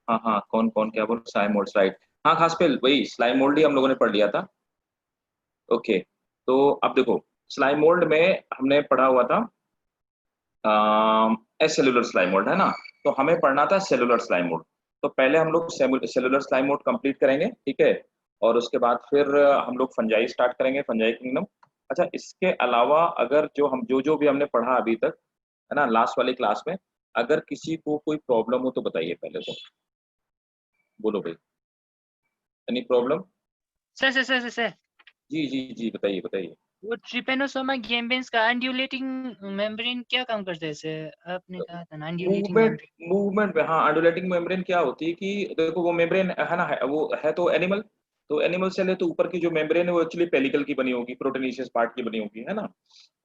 हाँ हाँ, कौन कौन क्या बोल, स्लाइम मोल्ड, राइट। हाँ, खास पे वही स्लाइम मोल्ड ही हम लोगों ने पढ़ लिया था। ओके, तो अब देखो, स्लाइम मोल्ड में हमने पढ़ा हुआ था एसेलुलर स्लाइम मोल्ड, है ना। तो हमें पढ़ना था सेलुलर स्लाइम मोल्ड। तो पहले हम लोग सेलुलर स्लाइम मोल्ड कंप्लीट करेंगे, ठीक है। और उसके बाद फिर हम लोग फंजाई स्टार्ट करेंगे, फंजाई किंगडम। अच्छा, इसके अलावा अगर जो जो भी हमने पढ़ा अभी तक, है ना, लास्ट वाली क्लास में, अगर किसी को कोई प्रॉब्लम हो तो बताइए पहले तो। बोलो भाई, एनी प्रॉब्लम? सर जी जी जी, बताइए बताइए। वो ट्रिपेनोसोमा गेम्बियंस का अंड्यूलेटिंग मेम्ब्रेन क्या काम करता है सर? आपने कहा था ना अंड्यूलेटिंग मूवमेंट, मेम्ब्रेन। मूवमेंट में, हाँ, अंडुलेटिंग मेम्ब्रेन क्या होती है कि देखो, वो मेम्ब्रेन है ना, है वो है तो एनिमल। तो एनिमल सेल है तो ऊपर की जो मेम्ब्रेन है वो एक्चुअली पेलिकल की बनी होगी, प्रोटीनेशियस पार्ट की बनी होगी, है ना।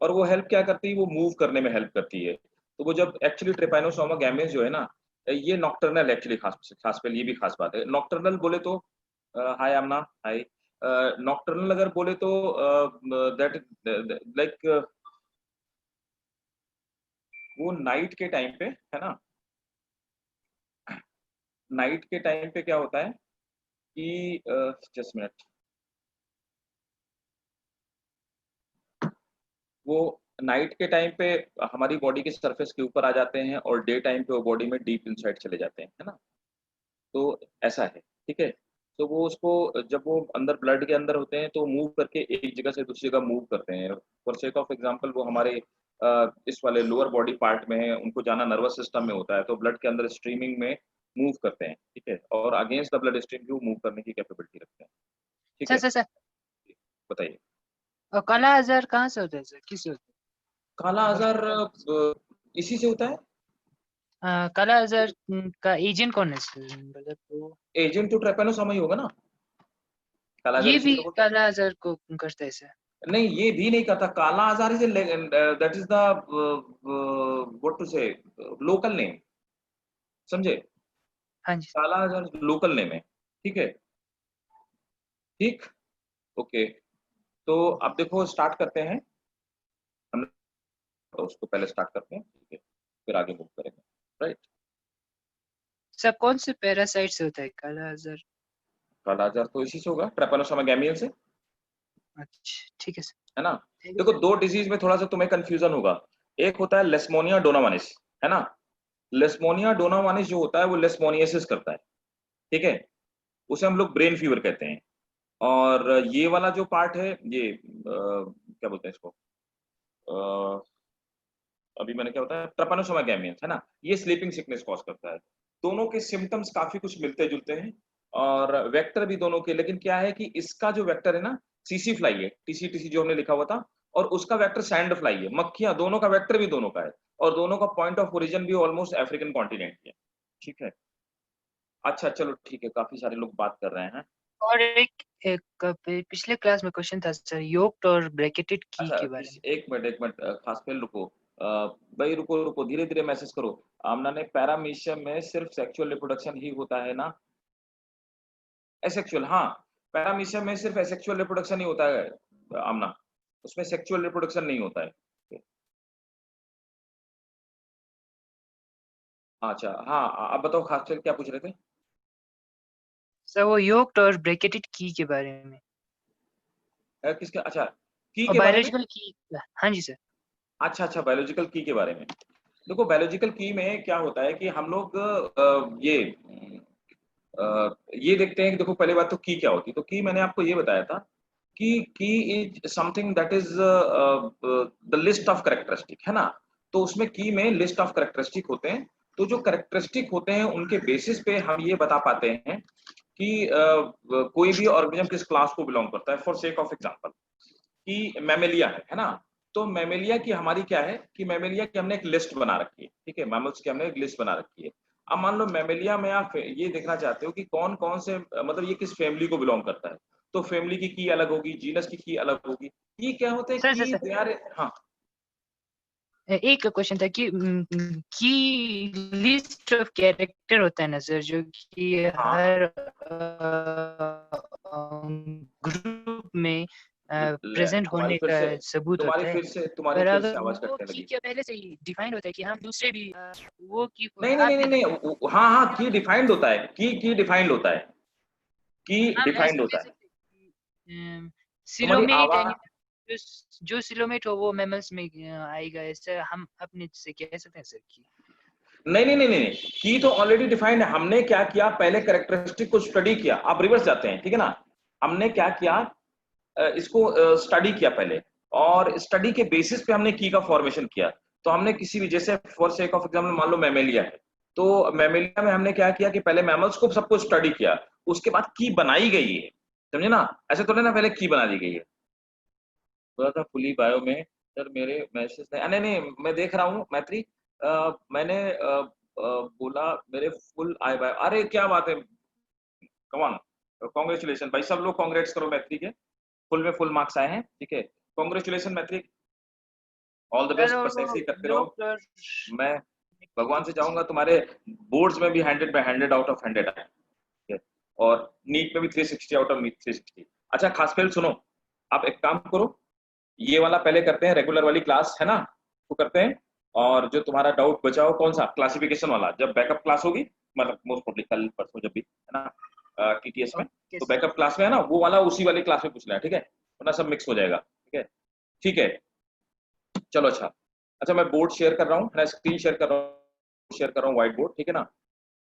और वो हेल्प क्या करती है, वो मूव करने में हेल्प करती है। तो वो जब एक्चुअली ट्रिपैनोसोमा गैमेंस जो है ना, ये नॉक्टर्नल एक्चुअली, खास खास पे ये भी खास बात है, नॉक्टर्नल बोले तो, हाय आमना, हाय। नॉक्टर्नल अगर बोले तो दैट, लाइक, वो नाइट के टाइम पे, है ना, नाइट के टाइम पे क्या होता है कि, जस्ट मिनट, वो नाइट के टाइम पे हमारी बॉडी के सरफेस के ऊपर आ जाते हैं और डे टाइम पे वो बॉडी में डीप इनसाइड चले जाते हैं, है ना। तो ऐसा है, ठीक है। तो वो उसको जब वो अंदर ब्लड के अंदर होते हैं तो मूव करके एक जगह से दूसरी जगह मूव करते हैं। फॉर सेक ऑफ एग्जांपल, वो हमारे इस वाले लोअर बॉडी पार्ट में है, उनको जाना नर्वस सिस्टम में होता है, तो ब्लड के अंदर स्ट्रीमिंग में मूव करते हैं, ठीक है। और अगेंस्ट द ब्लड स्ट्रीम भी वो मूव करने की कैपेबिलिटी रखते हैं, ठीक है। सर बताइए। और काला आजार कहाँ से होता है सर? किससे होता काला है? आजार इसी से होता है। काला आजार का एजेंट कौन है सर? मतलब वो एजेंट तो ट्रेपेनोसोमा ही होगा ना, काला आजार ये इसी भी को बोलते काला आजार को करता है सर? हैं। नहीं, ये भी नहीं कहता, kala azar is, that is the, what to say, local name, समझे। हाँ जी। काला आजार लोकल नेम है, ठीक है। ठीक, ओके। तो अब देखो, स्टार्ट करते हैं हम। तो उसको पहले स्टार्ट करते हैं, ठीक है, फिर आगे मूव करेंगे, राइट। सर कौन से पैरासाइट से होता है काला आजार? काला आजार तो इसी से होगा, ट्रेपेनोसोमा गैमियल से, अच्छा ठीक है सर। है ना। थैंक यू देखो, सर। दो डिजीज में थोड़ा सा तुम्हें कंफ्यूजन होगा। एक होता है लेस्मोनिया डोनावानिस, है ना। लेस्मोनिया डोनावानिस जो होता है वो लेस्मोनियसिस करता है, ठीक है। उसे हम लोग ब्रेन फीवर कहते हैं। और ये वाला जो पार्ट है, ये क्या बोलते हैं इसको, अ, अभी मैंने क्या बताया, ट्रैपैनोसोमा गैमियंस, है ना, ये स्लीपिंग सिकनेस कॉज करता है। दोनों के सिम्टम्स काफी कुछ मिलते जुलते हैं, और वेक्टर भी दोनों के, लेकिन क्या है कि इसका जो वेक्टर है ना, सीसी फ्लाई है, टीसी टीसी जो हमने लिखा हुआ था। और उसका वेक्टर सैंड फ्लाई है, मक्खियां, दोनों का वेक्टर भी दोनों का है। और दोनों का पॉइंट ऑफ ओरिजिन भी ऑलमोस्ट अफ्रीकन कॉन्टिनेंट है, ठीक है। अच्छा, चलो ठीक है, काफी सारे लोग बात कर रहे हैं। और एक पिछले क्लास में क्वेश्चन था सर योक्ड और ब्रैकेटेड की अच्छा, के बारे में। एक मिनट, एक मिनट, खास पे रुको, भाई रुको रुको, धीरे धीरे मैसेज करो। आमना ने, पैरामीशियम में सिर्फ सेक्सुअल रिप्रोडक्शन ही होता है ना, एसेक्सुअल, हाँ। पैरामीशियम में सिर्फ एसेक्सुअल रिप्रोडक्शन ही होता है, आमना, उसमें सेक्सुअल रिप्रोडक्शन नहीं होता है। अच्छा, हाँ, अब बताओ, खास पे क्या पूछ रहे थे। सर वो योक्ड और ब्रैकेटेड की के बारे में। किसके, अच्छा, की और के बारे में। बायोलॉजिकल की। हाँ जी सर। अच्छा अच्छा, बायोलॉजिकल की के बारे में। देखो, बायोलॉजिकल की में क्या होता है कि हम लोग ये देखते हैं कि देखो, पहले बात तो की क्या होती है, तो की मैंने आपको ये बताया था कि की is something that is the list of characteristic, है ना। तो उसमें की में लिस्ट ऑफ कैरेक्टरिस्टिक होते हैं। तो जो कैरेक्टरिस्टिक होते हैं उनके बेसिस पे हम ये बता पाते हैं कि कोई भी ऑर्गेनिज्म किस क्लास को बिलोंग करता है। फॉर सेक ऑफ एग्जांपल, कि मैमेलिया है ना। तो मैमेलिया की हमारी क्या है कि मैमेलिया की हमने एक लिस्ट बना रखी है, ठीक है, मैमल्स की हमने एक लिस्ट बना रखी है। अब मान लो मैमेलिया में आप ये देखना चाहते हो कि कौन कौन से, मतलब ये किस फैमिली को बिलोंग करता है। तो फैमिली की अलग होगी, जीनस की अलग होगी। ये क्या होता है कि सर दे आर, हाँ। एक क्वेश्चन था कि लिस्ट ऑफ कैरेक्टर होता है ना सर जो कि हाँ हर ग्रुप में प्रेजेंट होने का सबूत होता है। तुम्हारी पर फिर अगर से आवाज वो कटने की लगी। क्या पहले से ही डिफाइंड होता है कि हम दूसरे भी वो की नहीं नहीं नहीं आपने नहीं नहीं, हाँ हाँ, की डिफाइंड होता है, की डिफाइंड होता है, की हम डिफाइंड ऐसा कह होता है। सकते हैं कि तुम्हारी सिलोमेट आवाज, जो सिलोमेट हो वो मैमल्स में आएगा, ऐसा हम अपने से कह सकते हैं सर कि नहीं नहीं नहीं नहीं, की तो ऑलरेडी डिफाइंड है। हमने क्या किया, पहले कैरेक्टरिस्टिक को स्टडी किया। आप रिवर्स जाते हैं, ठीक है ना। हमने क्या किया, इसको स्टडी किया पहले, और स्टडी के बेसिस पे हमने की का फॉर्मेशन किया। तो हमने किसी भी, जैसे फॉर सेक ऑफ एग्जांपल मान लो मैमेलिया है, तो मैमेलिया में हमने क्या किया कि पहले मैमल्स को सबको स्टडी किया, उसके बाद की बनाई गई है, समझे ना। ऐसे तो नहीं ना पहले की बना दी गई है। बोला था फुली बायो में, सर मेरे मैसेज नहीं नहीं, मैं देख रहा हूँ मैत्री। मैंने बोला मेरे फुल आई बायो। अरे क्या बात है, कम ऑन, कांग्रेचुलेशन भाई, सब लोग कांग्रेट्स करो मैत्री के, फुल में फुल मार्क्स आए हैं, ठीक है। कांग्रेचुलेशन मैत्री, ऑल द सर। बेस्ट, और बस वो ऐसे ही करते रहो। लोग मैं भगवान से चाहूंगा तुम्हारे बोर्ड्स में भी 100 में 100 आउट ऑफ 100 आए, ठीक है? और नीट में भी 360 आउट ऑफ 360। अच्छा खास फेल सुनो, आप एक काम करो, ये वाला पहले करते हैं, रेगुलर वाली क्लास है ना, वो करते हैं। और जो तुम्हारा डाउट बचा हो कौन सा, क्लासिफिकेशन वाला, जब बैकअप क्लास होगी, मतलब मोस्ट प्रोबेबली कल परसों जब भी, है ना, टीटीएस में, ओके तो सर। बैकअप क्लास में है ना, वो वाला उसी वाली क्लास में पूछना है, ठीक है, वरना सब मिक्स हो जाएगा, ठीक है। ठीक है, चलो अच्छा। अच्छा मैं बोर्ड शेयर कर रहा हूँ, मैं स्क्रीन शेयर कर रहा हूँ व्हाइट बोर्ड, ठीक है ना।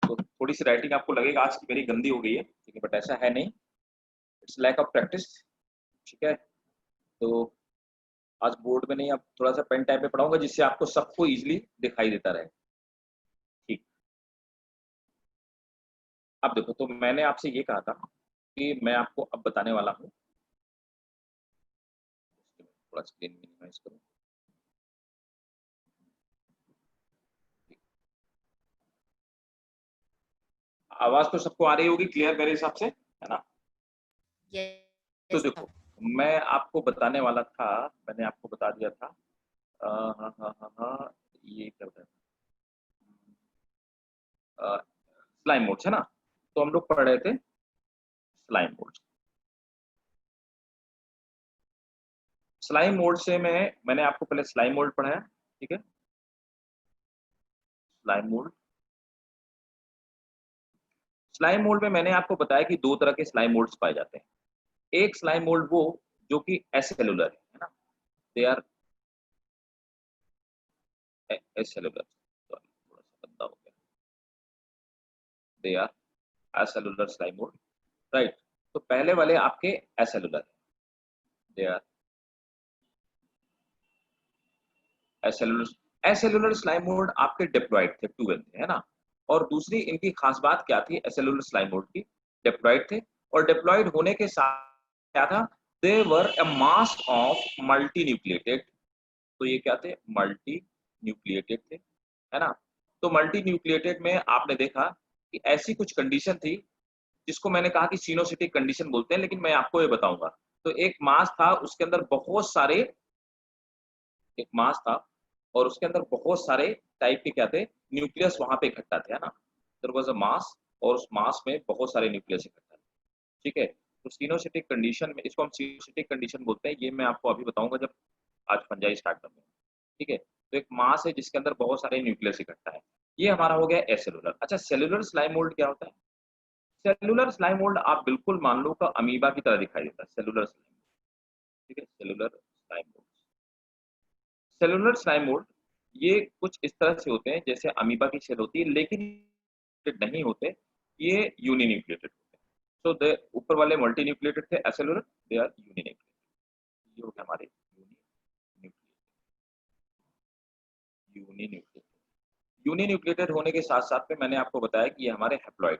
तो थोड़ी सी राइटिंग आपको लगेगा आज की मेरी गंदी हो गई है, ठीक है, बट ऐसा है नहीं, इट्स लैक ऑफ प्रैक्टिस, ठीक है। तो आज बोर्ड में नहीं, अब थोड़ा सा पेन टाइप में पढ़ाऊंगा, जिससे आपको सबको इजीली दिखाई देता रहे, ठीक। अब देखो, तो मैंने आपसे ये कहा था कि मैं आपको अब बताने वाला हूँ, थोड़ा स्क्रीन मिनिमाइज करूँ। आवाज तो सबको आ रही होगी क्लियर मेरे हिसाब से, है ना। तो यस देखो, मैं आपको बताने वाला था, मैंने आपको बता दिया था, हाँ हाँ हाँ हाँ, ये कर रहे स्लाइम मोड्स, है ना। तो हम लोग पढ़ रहे थे स्लाइम मोड्स। स्लाइम मोड से मैंने आपको पहले स्लाइम मोड पढ़ाया, ठीक है। स्लाइम मोड, स्लाइम मोड में मैंने आपको बताया कि दो तरह के स्लाइम मोड्स पाए जाते हैं। एक स्लाइम मोड वो जो कि एसेलुलर है ना, दे आर एसेलुलर, सॉरी थोड़ा सा गंदा हो गया, they are acellular slime mould, right. तो पहले वाले आपके acellular, they are acellular. Acellular slime mould आपके डिप्लॉयड थे, 2N थे, है ना। और दूसरी इनकी खास बात क्या थी एसेलुलर स्लाइम मोड की, डिप्लॉयड थे, और डिप्लॉयड होने के साथ क्या था, दे वर अ मास ऑफ मल्टी न्यूक्लिएटेड। तो ये क्या थे, मल्टी न्यूक्लिएटेड थे, है ना। तो मल्टी न्यूक्लिएटेड में आपने देखा कि ऐसी कुछ कंडीशन थी जिसको मैंने कहा कि सिनोसिटिक कंडीशन बोलते हैं, लेकिन मैं आपको ये बताऊंगा। तो एक मास था, उसके अंदर बहुत सारे, एक मास था और उसके अंदर बहुत सारे टाइप के क्या थे, न्यूक्लियस वहां पे इकट्ठा थे, है ना। देयर वाज अ मास, और उस मास में बहुत सारे न्यूक्लियस इकट्ठा थे, ठीक है। तो सिनोसिटिक कंडीशन में, इसको हम सिनोसिटिक कंडीशन बोलते हैं, ये मैं आपको अभी बताऊंगा जब आज फंजाई स्टार्ट करूंगा, ठीक है। तो एक मास है जिसके अंदर बहुत सारे न्यूक्लियस इकट्ठा है, ये हमारा हो गया एसेलुलर। अच्छा सेलुलर स्लाइम मोल्ड क्या होता है। सेलुलर स्लाइम मोल्ड आप बिल्कुल मान लो का अमीबा की तरह दिखाई देता है, सेलुलर स्लाइम, ठीक है, cellular slime mould. Cellular slime mould ये कुछ इस तरह से होते हैं जैसे अमीबा की शेल होती है, लेकिन नहीं होते, ये यूनिन्यूक्लिएटेड होते हैं। सो द ऊपर वाले मल्टी न्यूक्लिएटेड थे एसेलुलर, दे आर यूनिन्यूक्लिएटेड। ये हो गया हमारे यूनिन्यूक्लिएटेड। यूनिन्यूक्लिएटेड होने के साथ साथ में मैंने आपको बताया कि ये हमारे हैप्लॉइड।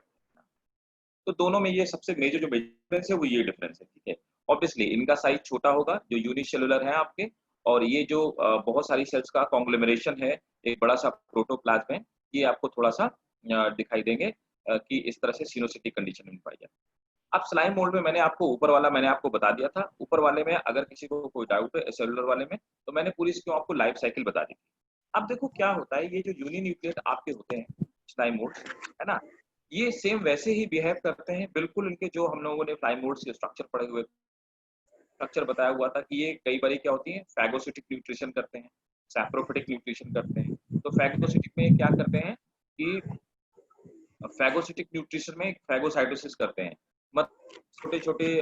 तो दोनों में ये सबसे मेजर जो डिफरेंस है वो ये डिफरेंस है, ठीक है। ऑब्वियसली इनका साइज छोटा होगा जो यूनिसेलुलर है आपके, और ये जो बहुत सारी सेल्स का कॉन्ग्लोमरेशन है, एक बड़ा सा प्रोटोप्लाज्म है, ये आपको थोड़ा सा दिखाई देंगे कि इस तरह से सिनोसिटिक कंडीशन में पाई जाती है। अब स्लाइम मोल्ड में मैंने आपको ऊपर वाला मैंने आपको बता दिया था, ऊपर वाले में अगर किसी को कोई डाउट है सेलुलर वाले में, तो मैंने पूरी इसकी आपको लाइफ साइकिल बता दी थी। अब देखो क्या होता है, ये जो यूनिन्यूक्लिएट आपके होते हैं स्लाइम मोल्ड, है ना, ये सेम वैसे ही बिहेव करते हैं बिल्कुल, इनके जो हम लोगों ने फ्लाई मोड्स के स्ट्रक्चर पढ़े हुए स्ट्रक्चर बताया हुआ था कि ये कई बार क्या होती है, फैगोसिटिक न्यूट्रिशन करते हैं, सैप्रोफिटिक न्यूट्रिशन करते हैं। तो फैगोसिटिक में क्या करते हैं कि फैगोसिटिक न्यूट्रिशन में फैगोसाइटोसिस करते हैं, मतलब छोटे-छोटे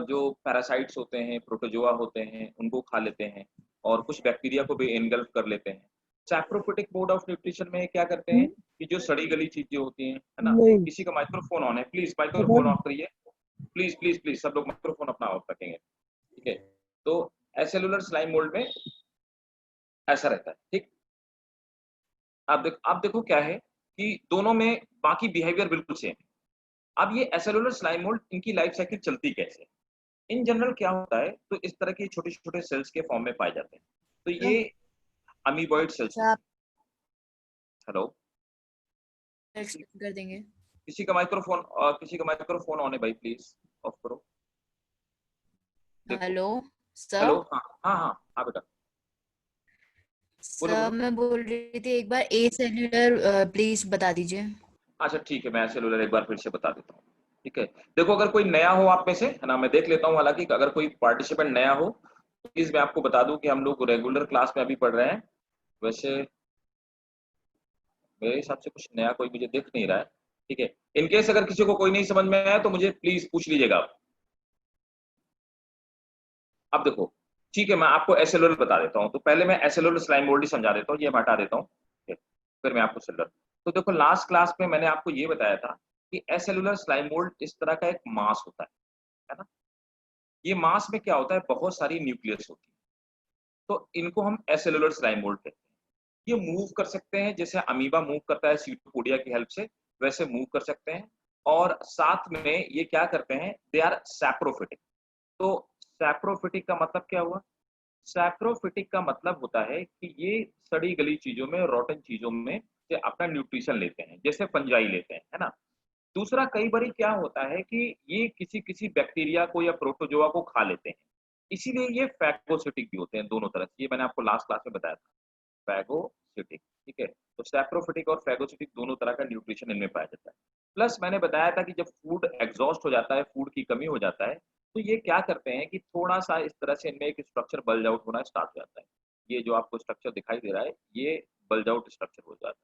जो पैरासाइट्स होते हैं, प्रोटोजोआ होते हैं, उनको खा लेते हैं और कुछ बैक्टीरिया को भी एनगल्फ कर लेते हैं। सैप्रोफिटिक मोड ऑफ न्यूट्रिशन में क्या करते हैं कि जो सड़ी-गली चीज़ें होती हैं, है ना? नहीं किसी का माइक्रोफ़ोन ऑन है, प्लीज़ पता माइक्रोफ़ोन नहीं। ऑफ करिए। प्लीज़ सब लोग माइक्रोफ़ोन अपना ऑफ रखेंगे, ठीक है? तो एसेलुलर स्लाइम मोल्ड में ऐसा रहता है, ठीक? आप देखो क्या है कि दोनों में बाकी बिहेवियर बिल्कुल सेम है। अब ये एसेलुलर स्लाइम मोल्ड इनकी लाइफ साइकिल चलती कैसे है? इन जनरल क्या होता है, तो इस तरह के छोटे-छोटे सेल्स के फॉर्म में पाए जाते हैं। तो ये अमीबॉइड सेल्स होते अच्छा, हैं। हेलो? एक्सप्लेन कर देंगे। किसी का माइक्रोफ़ोन ऑन है भाई, प्लीज़ ऑफ करो। देखो। Hello hello? सर। हाँ, हाँ, हाँ। हाँ बेटा, बोलो, सर बोलो। मैं बोल रही थी एक बार ए सेल्यूलर प्लीज बता दीजिए। अच्छा ठीक है, मैं एसेलुलर एक बार फिर से बता देता हूँ। ठीक है? देखो अगर कोई नया हो आप में से, है ना? मैं देख लेता हूँ हालाँकि अगर कोई पार्टिसिपेंट नया हो, तो प्लीज़ मैं आपको बता दूँ कि हम लोग रेगुलर क्लास में अभी पढ़ रहे हैं। वैसे मेरे हिसाब से कुछ नया कोई मुझे दिख नहीं रहा है। ठीक है? इन केस अगर किसी को कोई नहीं समझ में आया तो मुझे प्लीज़ पूछ लीजिएगा आप। अब देखो, ठीक है, मैं आपको एसेलुलर बता देता हूँ। तो पहले मैं एसेलुलर स्लाइम मोल्ड ही समझा देता हूँ, ये मैं हटा देता हूँ। ठीक है? फिर मैं आपको सेलुलर। तो देखो लास्ट क्लास में मैंने आपको ये बताया था कि एसेलुलर स्लाइम मोल्ड इस तरह का एक मास होता है ना? ये मास में क्या होता है, बहुत सारी न्यूक्लियस होती है। तो इनको हम एसेलुलर स्लाइम मोल्ड कहते हैं। ये मूव कर सकते हैं जैसे अमीबा मूव करता है सीटोपोडिया की हेल्प से, वैसे मूव कर सकते हैं और साथ में ये क्या करते हैं, दे आर सैप्रोफिटिक। तो सैप्रोफिटिक का मतलब क्या हुआ? सैप्रोफिटिक का मतलब होता है कि ये सड़ी गली चीजों में, रोटन चीजों में से अपना न्यूट्रिशन लेते हैं, जैसे फंजाई लेते हैं, है ना? दूसरा कई बारी क्या होता है कि ये किसी-किसी बैक्टीरिया को या प्रोटोजोआ को खा लेते हैं। इसीलिए ये फैगोसिटिक भी होते हैं दोनों तरह से। ये मैंने आपको लास्ट क्लास में बताया था, फैगोसिटिक, ठीक है? तो सैप्रोफिटिक और फैगोसिटिक दोनों तरह का न्यूट्रिशन इनमें पाया जाता है। प्लस मैंने बताया था कि जब फूड एग्ज़ॉस्ट हो जाता है, फूड की कमी हो जाता है, तो ये क्या करते हैं कि थोड़ा-सा इस तरह से इनमें एक स्ट्रक्चर बल्ज आउट होना स्टार्ट हो जाता है। ये जो आपको स्ट्रक्चर दिखाई दे रहा है, ये बल्ज आउट स्ट्रक्चर हो जाता है,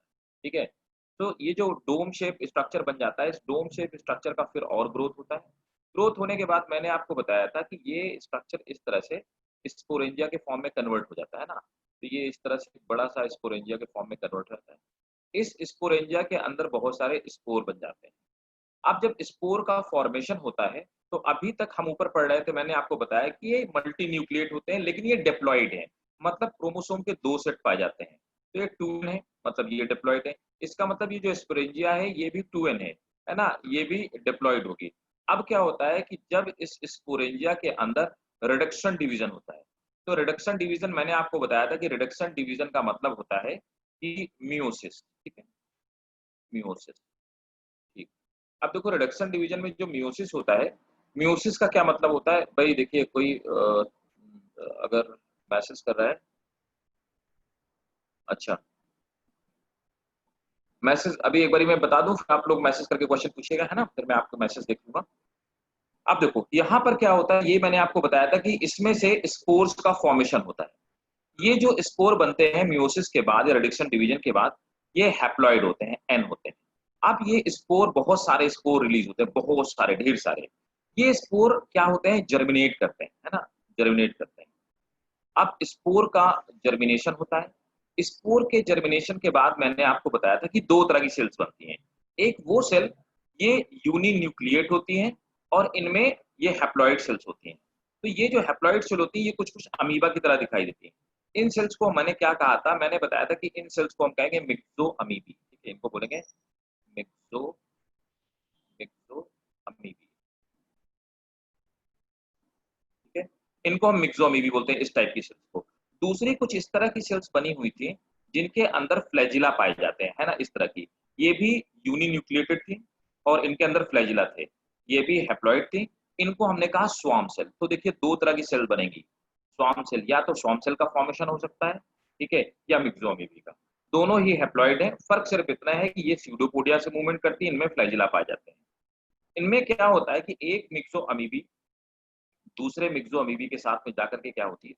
ठीक है? तो ये जो डोम शेप स्ट्रक्चर बन जाता है, इस डोम शेप स्ट्रक्चर का फिर और ग्रोथ होता है। ग्रोथ होने के बाद मैंने आपको बताया था कि ये स्ट्रक्चर इस तरह से स्पोरेंजिया के फॉर्म में कन्वर्ट हो जाता है ना, तो ये इस तरह से बड़ा-सा स्पोरेंजिया के फॉर्म में कन्वर्ट हो जाता है। इस स्पोरेंजिया के अंदर बहुत सारे स्पोर बन जाते हैं। अब जब स्पोर का फॉर्मेशन होता है, तो अभी तक हम ऊपर पढ़ रहे थे, मैंने आपको बताया कि ये मल्टी न्यूक्लिएट होते हैं, लेकिन ये डिप्लॉइड हैं, मतलब क्रोमोसोम के 2 सेट पाए जाते हैं। तो ये 2n है, मतलब ये डिप्लॉइड है। इसका मतलब ये जो स्पोरेंजिया है, ये भी 2n है ना? ये भी डिप्लॉइड होगी। अब क्या होता है कि जब इस स्पोरेंजिया के अंदर रिडक्शन डिवीजन होता है, तो रिडक्शन डिवीजन मैंने आपको बताया था कि रिडक्शन डिवीजन का मतलब होता है कि मियोसिस, ठीक है? मियोसिस, ठीक। अब देखो रिडक्शन डिवीजन में जो मियोसिस होता है, मियोसिस का क्या मतलब होता है? भाई देखिए कोई अगर मैसेज कर रहा है, अच्छा, मैसेज अभी एक बारी मैं बता दूं, फिर आप लोग मैसेज करके क्वेश्चन पूछिएगा, है ना? फिर मैं आपको मैसेज देख लूंगा। अब देखो यहाँ पर क्या होता है, ये मैंने आपको बताया था कि इसमें से स्पोर्स का फॉर्मेशन होता है। ये जो स्पोर बनते हैं मियोसिस के बाद या रिडक्शन डिवीजन के बाद, ये हैप्लॉइड होते हैं, एन होते हैं। अब ये स्पोर, बहुत सारे स्पोर रिलीज होते हैं, बहुत सारे, ढेर सारे। ये स्पोर क्या होते हैं, जर्मिनेट करते हैं, है ना? जर्मिनेट करते हैं। अब स्पोर का जर्मिनेशन होता है। स्पोर के जर्मिनेशन के बाद मैंने आपको बताया था कि दो तरह की सेल्स बनती हैं। एक वो सेल, ये यूनिन्यूक्लिएट होती हैं और इनमें ये हैप्लॉइड सेल्स होती हैं। तो ये जो हैप्लॉइड सेल होती है, ये कुछ-कुछ अमीबा की तरह दिखाई देती हैं। इन सेल्स को मैंने क्या कहा था? मैंने बताया था कि इन सेल्स को हम कहेंगे मिक्सो अमीबी, ठीक है? इनको बोलेंगे मिक्सो मिक्सो अमीबी, ठीक है? इनको हम मिक्सोमीबी बोलते हैं, इस टाइप की सेल्स को। दूसरी कुछ इस तरह की सेल्स बनी हुई थी, जिनके अंदर फ्लैजिला पाए जाते हैं, है ना? इस तरह की। ये भी यूनिन्यूक्लिएटेड थी और इनके अंदर फ्लैजिला थे। ये भी हैप्लॉइड थी। इनको हमने कहा स्वार्म सेल। तो देखिए 2 तरह की सेल बनेगी। स्वार्म सेल, या तो स्वार्म सेल का फॉर्मेशन हो सकता है, ठीक है? या मिक्सोमीबी का। दोनों ही हैप्लॉइड हैं, फ़र्क सिर्फ इतना है कि ये स्यूडोपोडिया से मूवमेंट करती है, इनमें फ्लैजिला पाए जाते हैं। इनमें क्या होता है कि एक मिक्सो अमीबी दूसरे मिक्सो अमीबी के साथ में जाकर के क्या होती है,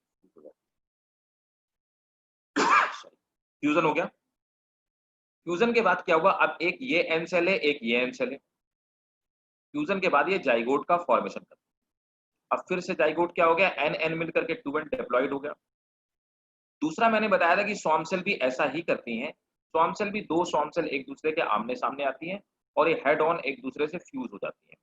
फ्यूजन हो गया। फ्यूजन के बाद क्या हुआ, अब एक ये एन सेल है, एक ये एन सेल है। फ्यूजन के बाद ये जाइगोट का फॉर्मेशन करता है। अब फिर से जाइगोट क्या हो गया, एन एन मिल करके 2 एन डिप्लॉयड हो गया। दूसरा मैंने बताया था कि स्वार्म सेल भी ऐसा ही करती हैं। स्वार्म सेल भी 2 स्वार्म सेल एक दूसरे के आमने सामने आती हैं और ये हेड ऑन एक दूसरे से फ्यूज हो जाती हैं।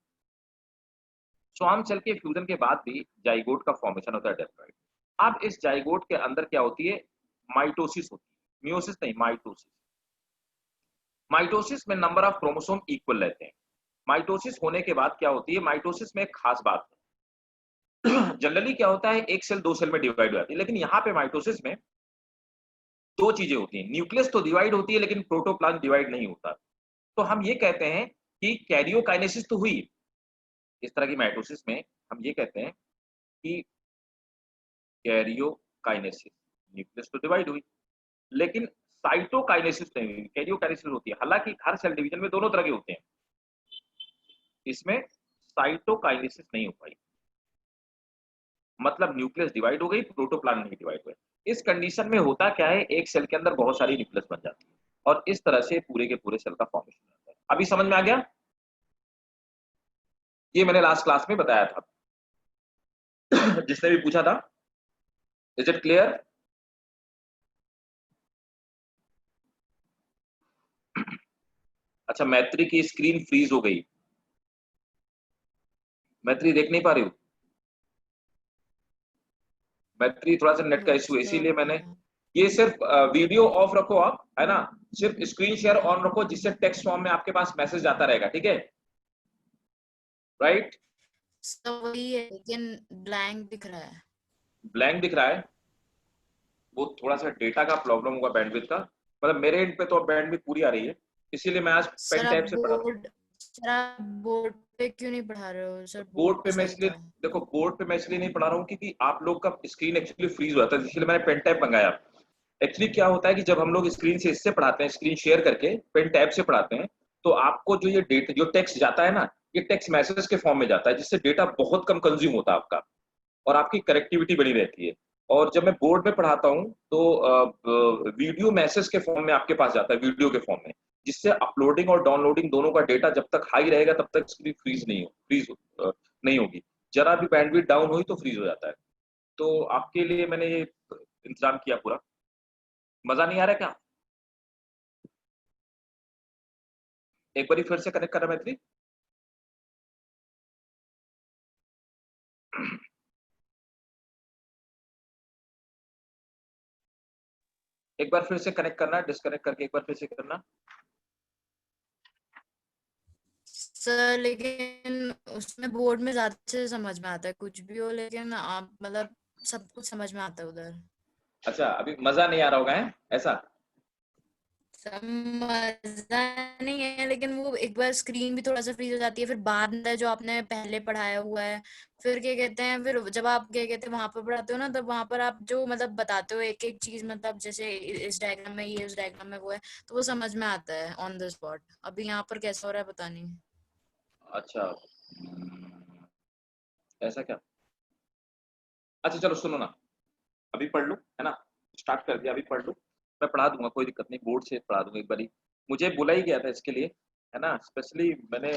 स्वार्म सेल के फ्यूजन के बाद भी जाइगोट का फॉर्मेशन होता है, डिप्लॉयड। अब इस जाइगोट के अंदर क्या होती है, माइटोसिस होती है, मियोसिस नहीं, माइटोसिस। माइटोसिस में नंबर ऑफ क्रोमोसोम इक्वल रहते हैं। माइटोसिस होने के बाद क्या होती है, माइटोसिस में एक खास बात है। जनरली क्या होता है, एक सेल 2 सेल में डिवाइड हो जाती है, लेकिन यहाँ पे माइटोसिस में 2 चीजें होती हैं। न्यूक्लियस तो डिवाइड होती है लेकिन प्रोटोप्लाज्म डिवाइड नहीं होता। तो हम ये कहते हैं कि कैरियोकाइनेसिस तो हुई। इस तरह की माइटोसिस में हम ये कहते हैं कि कैरियोकाइनेसिस, न्यूक्लियस तो डिवाइड हुई लेकिन साइटोकाइनेसिस नहीं हुई, कैरियोकाइनेसिस होती है। हालांकि हर सेल डिवीजन में दोनों तरह के होते हैं, इसमें साइटोकाइनेसिस नहीं हो पाई, मतलब न्यूक्लियस डिवाइड हो गई, प्रोटोप्लाज्म नहीं डिवाइड हुए। इस कंडीशन में होता क्या है, एक सेल के अंदर बहुत सारी न्यूक्लियस बन जाती है और इस तरह से पूरे के पूरे सेल का फॉर्मेशन होता है। अभी समझ में आ गया, ये मैंने लास्ट क्लास में बताया था। जिसने भी पूछा था, इज इट क्लियर? अच्छा, मैत्री की स्क्रीन फ्रीज हो गई, मैत्री देख नहीं पा रही हूँ। मैत्री थोड़ा सा नेट का इशू है, इसीलिए मैंने ये सिर्फ वीडियो ऑफ रखो आप, है ना, सिर्फ स्क्रीन शेयर ऑन रखो जिससे टेक्स्ट फॉर्म में आपके पास मैसेज आता रहेगा, ठीक है, राइट? सब वही है लेकिन ब्लैंक दिख रहा है। ब्लैंक दिख रहा है, वो थोड़ा सा डेटा का प्रॉब्लम होगा, बैंडविड्थ का। मतलब मेरे एंड पे तो अब बैंडविड्थ पूरी आ रही है, इसीलिए मैं आज पेन सर आप टैब से पढ़ा रहा हूँ। बोर्ड पे क्यों नहीं पढ़ा रहे हो सर? बोर्ड बोर्ड पे मैं सही इसलिए, था। देखो बोर्ड पे मैं इसलिए नहीं पढ़ा रहा हूँ क्योंकि आप लोग का स्क्रीन एक्चुअली फ्रीज हो जाता है, इसलिए मैंने पेन टैब मंगाया। एक्चुअली क्या होता है कि जब हम लोग स्क्रीन से इससे पढ़ाते हैं, स्क्रीन शेयर करके पेन टैब से पढ़ाते हैं, तो आपको जो ये डेटा, जो टेक्स्ट जाता है ना, ये टेक्स्ट मैसेज के फॉर्म में जाता है, जिससे डेटा बहुत कम कंज्यूम होता है आपका और आपकी कनेक्टिविटी बनी रहती है। और जब मैं बोर्ड में पढ़ाता हूँ तो वीडियो मैसेज के फॉर्म में आपके पास जाता है, वीडियो के फॉर्म में, जिससे अपलोडिंग और डाउनलोडिंग दोनों का डेटा जब तक हाई रहेगा तब तक स्क्रीन फ्रीज नहीं होगी। जरा भी बैंडविड्थ डाउन हुई तो फ्रीज हो जाता है। तो आपके लिए मैंने ये इंतजाम किया पूरा। मजा नहीं आ रहा क्या? एक बार फिर से कनेक्ट करा मैत्री। एक बार फिर से कनेक्ट करना, डिस्कनेक्ट करके एक बार फिर से करना। सर लेकिन उसमें बोर्ड में ज्यादा से समझ में आता है, कुछ भी हो, लेकिन आप मतलब सब कुछ समझ में आता है उधर। अच्छा, अभी मजा नहीं आ रहा होगा, है ऐसा? सब मजा नहीं है, लेकिन वो एक बार स्क्रीन भी थोड़ा सा फ्रीज हो जाती है, फिर बाद में जो आपने पहले पढ़ाया हुआ है, फिर क्या कहते हैं, फिर जब आप क्या कहते हैं वहां पर पढ़ाते हो ना, तब वहां पर आप जो मतलब बताते हो एक एक चीज, मतलब जैसे इस डायग्राम में ये, उस डायग्राम में वो है, तो वो समझ में आता है ऑन द स्पॉट। अभी यहाँ पर कैसा हो रहा है पता नहीं। अच्छा, ऐसा क्या? अच्छा चलो सुनो ना, अभी पढ़ लो, है ना, स्टार्ट कर दिया, अभी पढ़ लो, मैं पढ़ा दूंगा, कोई दिक्कत नहीं, बोर्ड से पढ़ा दूंगा एक बारी। मुझे बुला ही गया था इसके लिए, है ना, स्पेशली मैंने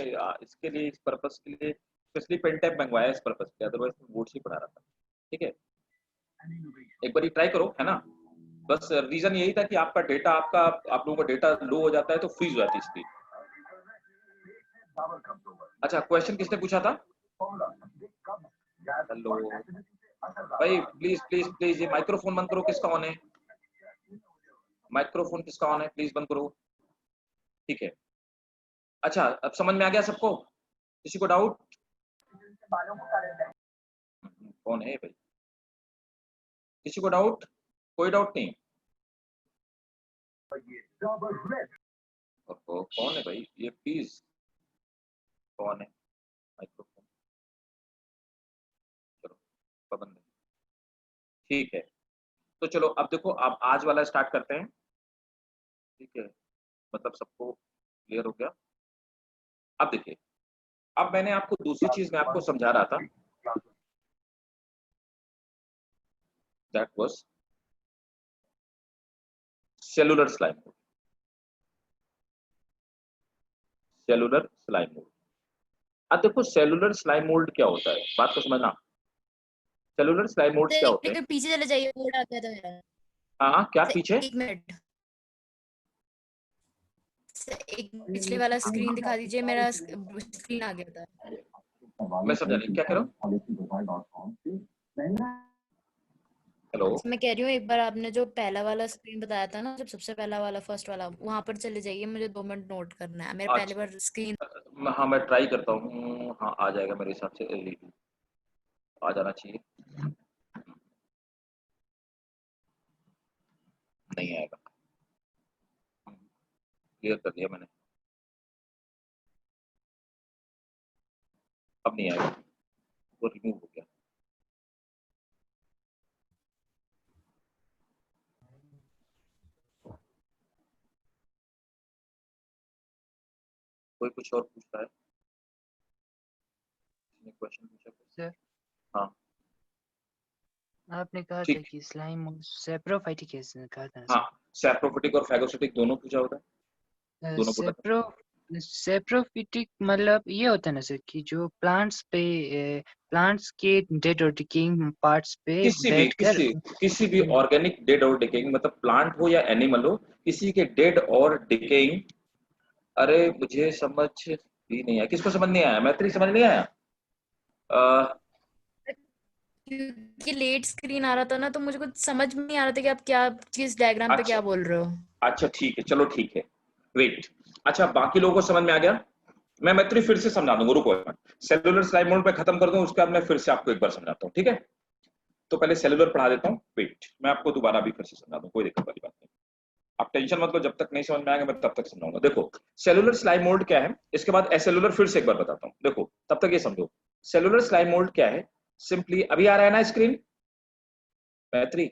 इसके लिए, इस पर्पस के लिए स्पेशली पेन टैब मंगवाया इस पर्पस के, अदरवाइज मैं बोर्ड से ही पढ़ा रहा था। ठीक है, एक बारी ट्राई करो, है ना। बस रीजन यही था कि आपका डेटा, आप लोगों का डेटा लो हो जाता है तो फ्रीज हो जाती है स्क्रीन। अच्छा, क्वेश्चन किसने पूछा था? हेलो भाई, प्लीज प्लीज प्लीज ये माइक्रोफोन बंद करो, किसका ऑन है? माइक्रोफोन किसका ऑन है, प्लीज बंद करो। ठीक है, अच्छा अब समझ में आ गया सबको? किसी को डाउट? कौन है भाई? किसी को डाउट? कोई डाउट नहीं? कौन है भाई ये, प्लीज कौन है? माइक्रोफोन चलो पाबंद है, ठीक है। तो चलो अब देखो, अब आज वाला स्टार्ट करते हैं, ठीक है, मतलब सबको क्लियर हो गया। अब देखिए, अब मैंने आपको दूसरी चीज मैं आपको समझा रहा था, that was cellular slime mold. Cellular slime mold. अब देखो सेलुलर स्लाइम मोल्ड क्या होता है, बात को समझना। सेलुलर स्लाइम मोल्ड्स क्या होते हैं? पीछे चले जाइए, बोर्ड आ गया था मेरा। हाँ क्या पीछे? एक मिनट, एक पिछले वाला स्क्रीन दिखा दीजिए, मेरा स्क्रीन आ गया था। मैं समझा नहीं, क्या कह रहा हूँ? हेलो, मैं कह रही हूँ एक बार आपने जो पहला वाला स्क्रीन बताया था ना, जब सबसे पहला वाला फर्स्ट वाला, वहां पर चले जाइए, मुझे 2 मिनट नोट करना है। मेरे पहले बार स्क्रीन हाँ मैं ट्राई करता हूँ, हाँ आ जाएगा मेरे हिसाब से, आ जाना चाहिए, नहीं आएगा, क्लियर कर दिया मैंने, अब नहीं आएगा, वो रिमूव हो गया। कोई कुछ और पूछता है? क्वेश्चन पूछा? सर हाँ आपने कहा था ठीक, कि स्लाइम सेप्रोफाइटिक एसिड कहा था ना हाँ सैप्रोफिटिक और फैगोसिटिक दोनों पूछा होता है, सर? दोनों पूछा था। सेप्रोफिटिक मतलब ये होता है ना सर कि जो प्लांट्स पे प्लांट्स के डेड और डिकेइंग पार्ट्स पे बैठकर किसी भी ऑर्गेनिक डेड और डिकेइंग, मतलब प्लांट हो या एनिमल हो, किसी के डेड और डिकेइंग, अरे मुझे समझ भी नहीं आया, किसको समझ नहीं आया? मैत्री समझ नहीं आया? क्योंकि लेट स्क्रीन आ रहा था ना, तो मुझे कुछ समझ में नहीं आ रहा था कि आप क्या किस डायग्राम पे क्या बोल रहे हो। अच्छा ठीक है, चलो ठीक है, वेट, अच्छा बाकी लोगों को समझ में आ गया? मैं मैत्री फिर से समझा दूंगा, रुको, सेलुलर स्लाइम मोल्ड पे खत्म कर दूं, उसके बाद मैं फिर से आपको एक बार समझाता हूँ, ठीक है? तो पहले सेलुलर पढ़ा देता हूँ, वेट, मैं आपको दोबारा भी फिर से समझा दूं, कोई दिक्कत वाली बात नहीं, आप टेंशन मत लो, जब तक नहीं समझ में आएगा मैं तब तक समझाऊंगा। देखो सेलुलर स्लाइम मोल्ड क्या है, इसके बाद एसेलुलर फिर से एक बार बताता हूँ, देखो तब तक ये समझो। सेलुलर स्लाइम मोल्ड क्या है, सिंपली, अभी आ रहा है ना स्क्रीन मैत्री?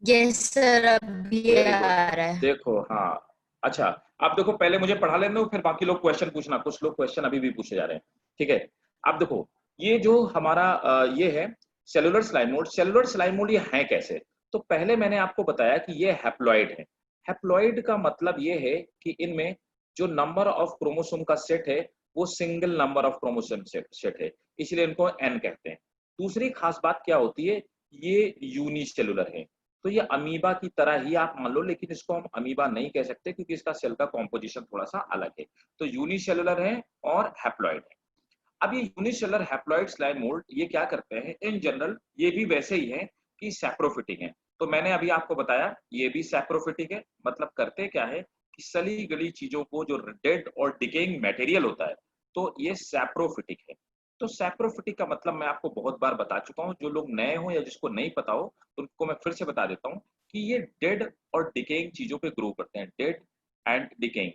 यस सर, अभी वेरी गुड, आ रहा है। देखो हाँ, अच्छा अब देखो, पहले मुझे पढ़ा लेने दो, फिर बाकी लोग क्वेश्चन पूछना, कुछ लोग क्वेश्चन अभी भी पूछे जा रहे हैं, ठीक है? अब देखो ये जो हमारा ये है cellular slime mould, cellular slime mould ये है कैसे? तो पहले मैंने आपको बताया कि ये हैप्लॉइड है। हैप्लॉइड का मतलब ये है कि इनमें जो नंबर ऑफ क्रोमोसोम का सेट है वो single number of chromosome set है, इसलिए इनको एन कहते हैं। दूसरी खास बात क्या होती है, ये यूनिसेलुलर है, तो ये अमीबा की तरह ही आप मान लो, लेकिन इसको हम अमीबा नहीं कह सकते क्योंकि इसका सेल का कॉम्पोजिशन थोड़ा सा अलग है। तो यूनिसेलुलर है और हैप्लॉइड है। अब ये यूनिसेलुलर हैप्लॉइड स्लाइम मोल्ड ये क्या करते हैं, इन जनरल ये भी वैसे ही है कि सैप्रोफिटिक है। तो मैंने अभी आपको बताया ये भी सैप्रोफिटिक है, मतलब करते क्या है कि सली गली चीजों को, जो डेड और डिकेइंग मटेरियल होता है, तो ये सैप्रोफिटिक है। तो सैप्रोफिटिक का मतलब मैं आपको बहुत बार बता चुका हूँ, जो लोग नए हो या जिसको नहीं पता हो तो उनको मैं फिर से बता देता हूँ कि ये डेड और डिकेइंग चीजों पे ग्रो करते हैं, dead and decaying.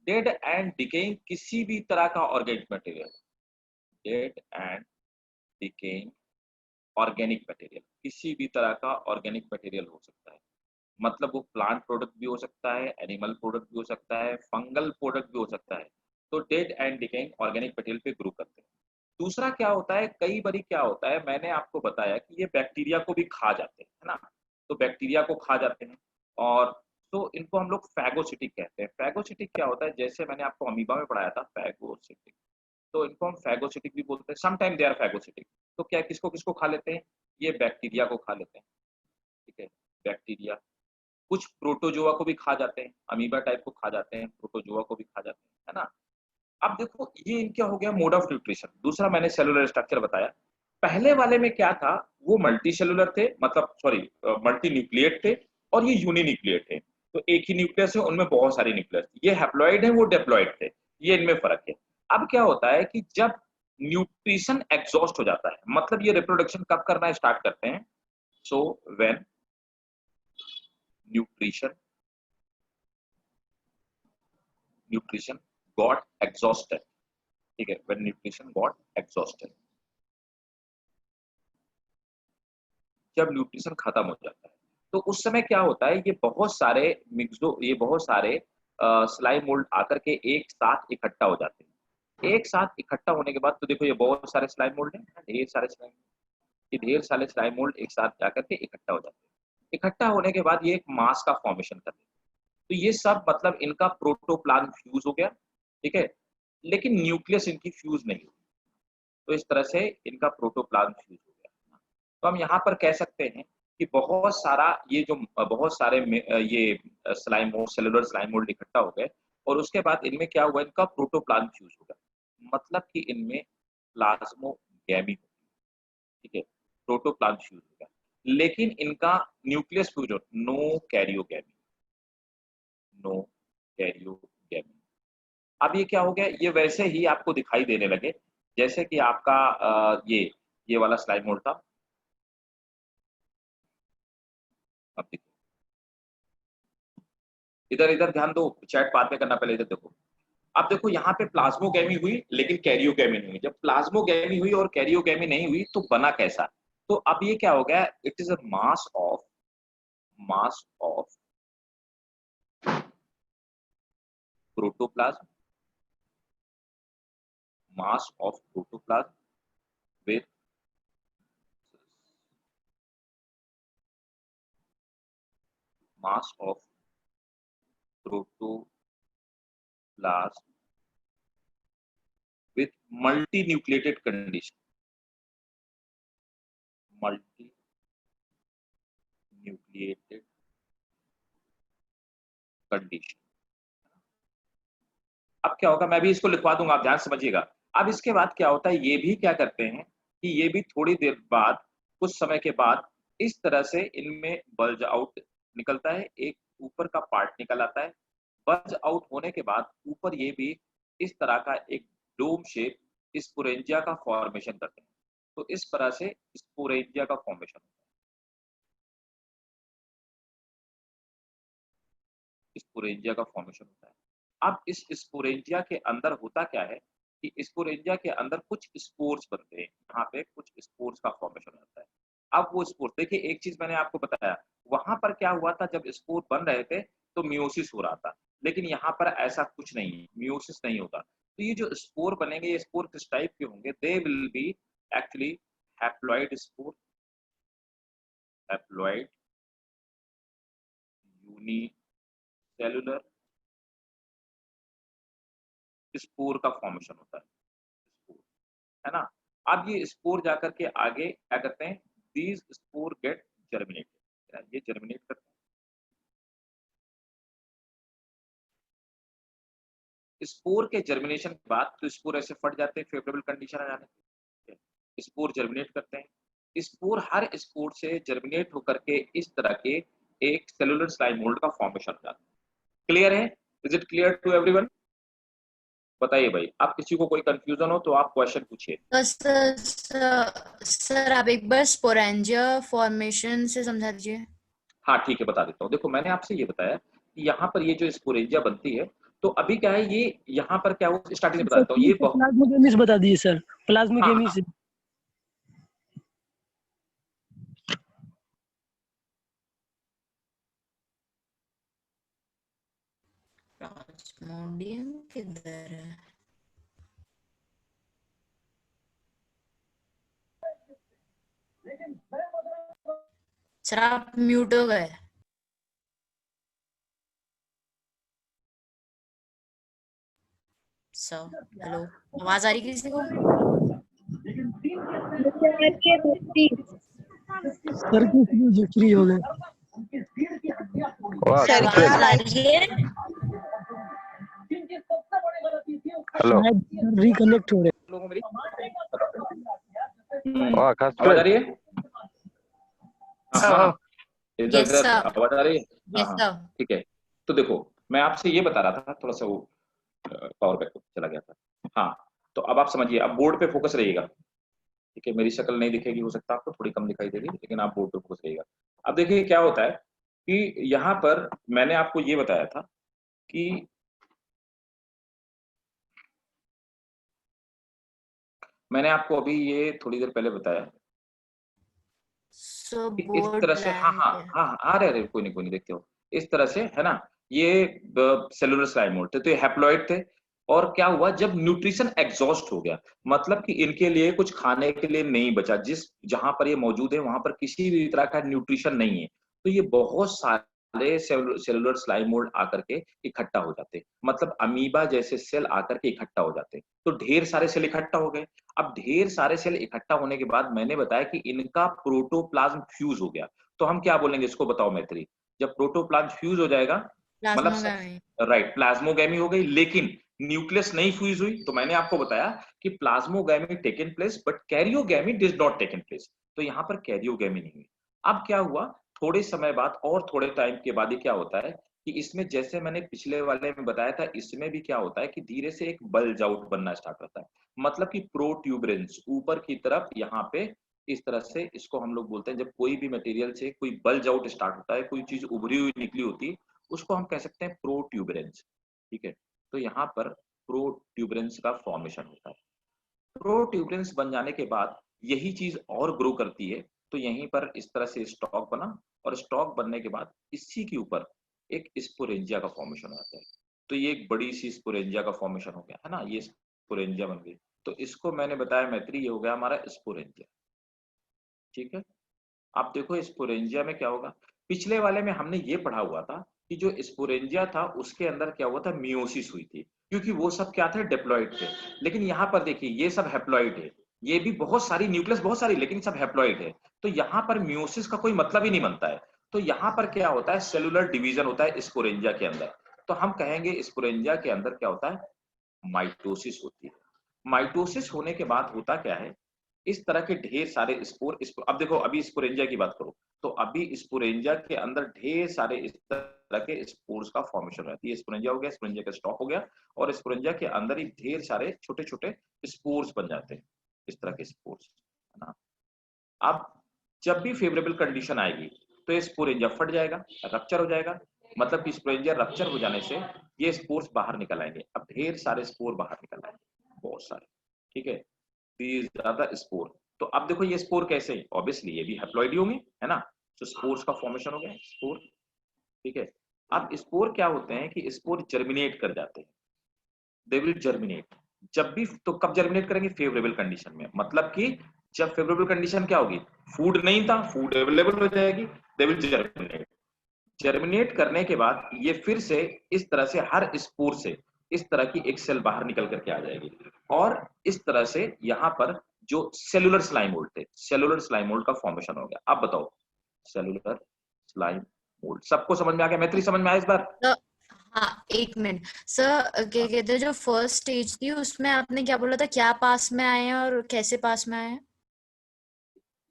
Dead and decaying किसी भी तरह का organic material, dead and decaying organic material, किसी भी तरह का ऑर्गेनिक मटेरियल हो सकता है, मतलब वो प्लांट प्रोडक्ट भी हो सकता है, एनिमल प्रोडक्ट भी हो सकता है, फंगल प्रोडक्ट भी हो सकता है। तो dead and decaying organic material पे ग्रो करते हैं। दूसरा क्या होता है, कई बारी क्या होता है, मैंने आपको बताया कि ये बैक्टीरिया को भी खा जाते हैं, है ना? तो बैक्टीरिया को खा जाते हैं, और तो इनको हम लोग फैगोसिटिक कहते हैं। फैगोसिटिक क्या होता है, जैसे मैंने आपको अमीबा में पढ़ाया था फैगोसिटिक, तो इनको हम फैगोसिटिक भी बोलते हैं, some time they are phagocytic. तो क्या किसको किसको खा लेते हैं, ये बैक्टीरिया को खा लेते हैं, ठीक है? बैक्टीरिया, कुछ प्रोटोजोआ को भी खा जाते हैं, अमीबा टाइप को खा जाते हैं, प्रोटोजोआ को भी खा जाते हैं, है ना? अब देखो ये क्या हो गया, मोड ऑफ न्यूट्रिशन। दूसरा मैंने सेलुलर स्ट्रक्चर बताया, पहले वाले में क्या था, वो मल्टी सेलुलर थे, मतलब सॉरी मल्टी न्यूक्लिएट थे, और ये यूनिन्यूक्लिएट थे। तो एक ही न्यूक्लियस है, उनमें बहुत सारे न्यूक्लियस, ये हैप्लॉइड है, वो डिप्लॉइड थे, ये इनमें फर्क है। अब क्या होता है कि जब न्यूट्रिशन एग्जॉस्ट हो जाता है, मतलब ये रिप्रोडक्शन कब करना स्टार्ट करते हैं, so when nutrition nutrition got exhausted, ठीक है? व्हेन न्यूट्रिशन गॉट एग्जॉस्टेड, जब न्यूट्रिशन खत्म हो जाता है, तो उस समय क्या होता है, ये बहुत सारे ये बहुत सारे स्लाइम मोल्ड आकर के एक साथ इकट्ठा हो जाते हैं। एक साथ इकट्ठा होने के बाद तो देखो ये बहुत सारे स्लाइम मोल्ड हैं, ढेर सारे स्लाइम, कि ढेर सारे स्लाइम मोल्ड एक साथ जाकर के इकट्ठा हो जाते हैं। इकट्ठा होने के बाद ये एक मास का फॉर्मेशन करते हैं। तो ये सब मतलब इनका प्रोटोप्लाज्म फ्यूज हो गया, ठीक है, लेकिन न्यूक्लियस इनकी फ्यूज नहीं हुई। तो इस तरह से इनका प्रोटोप्लाज्म फ्यूज हो गया। तो हम यहाँ पर कह सकते हैं कि बहुत सारा ये जो बहुत सारे ये slime mould, cellular slime mould इकट्ठा हो गए और उसके बाद इनमें क्या हुआ, इनका प्रोटोप्लाज्म फ्यूज हो गया, मतलब कि इनमें प्लाज्मोगैमी, ठीक है, प्रोटोप्लाज्म फ्यूज हो गया, लेकिन इनका न्यूक्लियस फ्यूज हो, नो कैरियोगैमी, नो कैरियोगैमी। अब ये क्या हो गया, ये वैसे ही आपको दिखाई देने लगे जैसे कि आपका ये वाला स्लाइम मोल्ड था। अब देखो, इधर इधर ध्यान दो, चैट बाद में करना, पहले इधर देखो। अब देखो यहाँ पे प्लाज्मोगैमी हुई लेकिन कैरियोगैमी नहीं हुई। जब प्लाज्मोगैमी हुई और कैरियोगैमी नहीं हुई तो बना कैसा? तो अब ये क्या हो गया, it is a mass of protoplasm, mass of protoplasm with mass of protoplasm with multinucleated condition, multinucleated condition। अब क्या होगा, मैं भी इसको लिखवा दूंगा, आप ध्यान समझिएगा। अब इसके बाद क्या होता है, ये भी क्या करते हैं कि ये भी थोड़ी देर बाद, कुछ समय के बाद इस तरह से इनमें बल्ज आउट निकलता है, एक ऊपर का पार्ट निकल आता है। बल्ज आउट होने के बाद ऊपर ये भी इस तरह का एक डोम शेप स्पोरेंजिया का फॉर्मेशन करते हैं। तो इस तरह से स्पोरेंजिया का फॉर्मेशन होता है, स्पोरेंजिया का फॉर्मेशन होता है। अब इस स्पोरेंजिया के अंदर होता क्या है कि स्पोरेंजिया के अंदर कुछ स्पोर्स बनते हैं, यहाँ पे कुछ स्पोर्स का फॉर्मेशन होता है। अब वो स्पोर्स, देखिए एक चीज मैंने आपको बताया, वहां पर क्या हुआ था, जब स्पोर बन रहे थे तो मियोसिस हो रहा था, लेकिन यहाँ पर ऐसा कुछ नहीं है, मियोसिस नहीं होगा। तो ये जो स्पोर बनेंगे, ये स्पोर किस टाइप के होंगे, they will be actually haploid spore, haploid unicellular spore का फॉर्मेशन होता है, स्पोर, है ना। अब ये स्पोर जाकर के आगे क्या करते हैं, दीज स्पोर गेट जर्मिनेटेड, ये जर्मिनेट करते हैं। स्पोर के जर्मिनेशन के बाद तो स्पोर ऐसे फट जाते हैं फेवरेबल कंडीशन आ जाने के, स्पोर जर्मिनेट करते हैं। स्पोर, हर स्पोर से जर्मिनेट होकर के इस तरह के एक सेलुलर स्लाइम मोल्ड का फॉर्मेशन हो जाता है। क्लियर है? Is it clear to everyone? बताइए भाई, आप किसी को कोई कंफ्यूजन हो तो आप क्वेश्चन पूछिए। तो सर आप एक बार स्पोरेंजिया फॉर्मेशन से समझा दीजिए। हाँ ठीक है, बता देता हूँ। देखो मैंने आपसे ये बताया कि यहाँ पर ये जो स्पोरेंजिया बनती है, तो अभी क्या है, ये यहाँ पर क्या हुआ, स्टार्टिंग में बता देता हूँ। ये प्लाज्मोगेमी से बता दिए सर, प्लाज्मोगेमी हाँ, से। प्लाज्मोडियम किधर है? सर आप म्यूट हो गए। हेलो, आवाज आ रही किसी को? सर की फ्री हो गए। सर आवाज आ रही है? हेलो, रिकनेक्ट हो रहे लोगों मेरी आवाज आ रही है? हाँ, इधर Yes, इधर sir. आवाज आ रही है? Yes, हाँ, sir. ठीक है। तो देखो मैं आपसे ये बता रहा था, थोड़ा सा वो पावर बैक चला गया था। हाँ, तो अब आप समझिए, अब बोर्ड पे फोकस रहिएगा, ठीक है। मेरी शक्ल नहीं दिखेगी, हो सकता है आपको थोड़ी कम दिखाई देगी, लेकिन आप बोर्ड पे फोकस रहिएगा। अब देखिए क्या होता है कि यहाँ पर मैंने आपको ये बताया था कि मैंने आपको अभी ये थोड़ी देर पहले बताया So कि इस board तरह से, हाँ blank हाँ है। हाँ हाँ, अरे कोई नहीं देखते हो, इस तरह से, है ना। ये सेलुलर स्लाइम मोल्ड थे, तो ये हैप्लॉइड थे, और क्या हुआ जब न्यूट्रिशन एग्जॉस्ट हो गया, मतलब कि इनके लिए कुछ खाने के लिए नहीं बचा, जहां पर ये मौजूद है वहां पर किसी भी तरह का न्यूट्रिशन नहीं है, तो ये बहुत सारे सेलुलर स्लाइम मोल्ड आकर के इकट्ठा हो जाते हैं, मतलब अमीबा जैसे सेल आकर के इकट्ठा हो जाते हैं। तो ढेर सारे सेल इकट्ठा हो गए। अब ढेर सारे सेल इकट्ठा होने के बाद मैंने बताया कि इनका प्रोटोप्लाज्म फ्यूज हो गया, तो हम क्या बोलेंगे इसको, बताओ मैत्री। जब प्रोटोप्लाज्म फ्यूज हो जाएगा मतलब प्लाज्मोगामी। राइट, प्लाज्मोगैमी हो गई, लेकिन न्यूक्लियस नहीं फ्यूज हुई। तो मैंने आपको बताया कि plasmogamy taken place but karyogamy did not taken place, तो यहाँ पर कैरियोगैमी नहीं हुई। अब क्या हुआ, थोड़े समय बाद और थोड़े टाइम के बाद ही क्या होता है कि इसमें, जैसे मैंने पिछले वाले में बताया था, इसमें भी क्या होता है कि धीरे से एक बल्ज आउट बनना स्टार्ट होता है, मतलब कि प्रोट्यूबरेंस ऊपर की तरफ यहाँ पे इस तरह से, इसको हम लोग बोलते हैं जब कोई भी मटेरियल से कोई बल्ज आउट स्टार्ट होता है, कोई चीज उभरी हुई निकली होती है, उसको हम कह सकते हैं प्रोट्यूबरेंस। ठीक है, तो यहाँ पर प्रोट्यूबरेंस का फॉर्मेशन होता है। प्रोट्यूबरेंस बन जाने के बाद यही चीज और ग्रो करती है, तो यहीं पर इस तरह से स्टॉक बना, और स्टॉक बनने के बाद इसी के ऊपर एक स्पोरेंजिया का फॉर्मेशन हो जाता है। तो ये एक बड़ी सी स्पोरेंजिया का फॉर्मेशन हो गया है ना, ये स्पोरेंजिया बन गई। तो इसको मैंने बताया मैत्री, ये हो गया हमारा स्पोरेंजिया। ठीक है, आप देखो स्पोरेंजिया में क्या होगा, पिछले वाले में हमने ये पढ़ा हुआ था कि जो स्पोरेंजिया था उसके अंदर क्या हुआ था, मियोसिस हुई थी, क्योंकि वो सब क्या थे, डिप्लॉइड थे। लेकिन यहाँ पर देखिए ये सब हैप्लॉइड है, ये भी बहुत सारी न्यूक्लियस बहुत सारी, लेकिन सब हैप्लॉइड है, तो यहाँ पर मियोसिस का कोई मतलब ही नहीं बनता है। तो यहाँ पर क्या होता है, सेलुलर डिवीजन होता है स्पोरेंजिया के अंदर। तो हम कहेंगे स्पोरेंजिया के अंदर क्या होता है, माइटोसिस होती है। माइटोसिस होने के बाद होता क्या है, इस तरह के ढेर सारे स्पोर, अब देखो अभी स्पोरेंजिया की बात करो, तो अभी स्पोरेंजिया के अंदर ढेर सारे इस तरह के स्पोर्स का फॉर्मेशन हो जाती है। स्पोरेंजिया हो गया, स्पोरेंजिया का स्टॉक हो गया, और स्पोरेंजिया के अंदर ही ढेर सारे छोटे छोटे स्पोर्स बन जाते हैं, इस तरह के स्पोर्स, है ना। अब जब भी फेवरेबल कंडीशन आएगी तो ये स्पोरेंजिया फट जाएगा, रप्चर हो जाएगा, मतलब कि स्पोरेंजिया रप्चर हो जाने से ये स्पोर्स बाहर निकल आएंगे। अब ढेर सारे स्पोर बाहर निकल आएंगे, बहुत सारे। ठीक है, these are the स्पोर। तो अब देखो ये स्पोर कैसे, ऑब्वियसली ये भी हैप्लॉइड ही होंगे, है ना। तो स्पोर्स का फॉर्मेशन हो गया स्पोर। ठीक है, अब स्पोर क्या होते हैं कि स्पोर जर्मिनेट कर जाते हैं, दे विल जर्मिनेट। जब भी, तो कब जर्मिनेट करेंगे, फेवरेबल कंडीशन में, मतलब कि जब फेवरेबल कंडीशन क्या होगी, फूड नहीं था, फूड अवेलेबल हो जाएगी, दे विल जर्मिनेट। जर्मिनेट करने के बाद ये फिर से इस तरह से हर स्पोर से इस तरह की एक सेल बाहर निकल करके आ जाएगी, और इस तरह से यहाँ पर जो सेलुलर स्लाइम मोल्ड थे, सेलुलर स्लाइम मोल्ड का फॉर्मेशन हो गया। अब बताओ, सेलुलर स्लाइम मोल्ड सबको समझ में आ गया, मैत्री समझ में आया इस बार। हाँ, एक मिनट सर, क्या कहते हैं, जो फर्स्ट स्टेज थी उसमें आपने क्या बोला था, क्या पास में आए हैं और कैसे पास में आए हैं?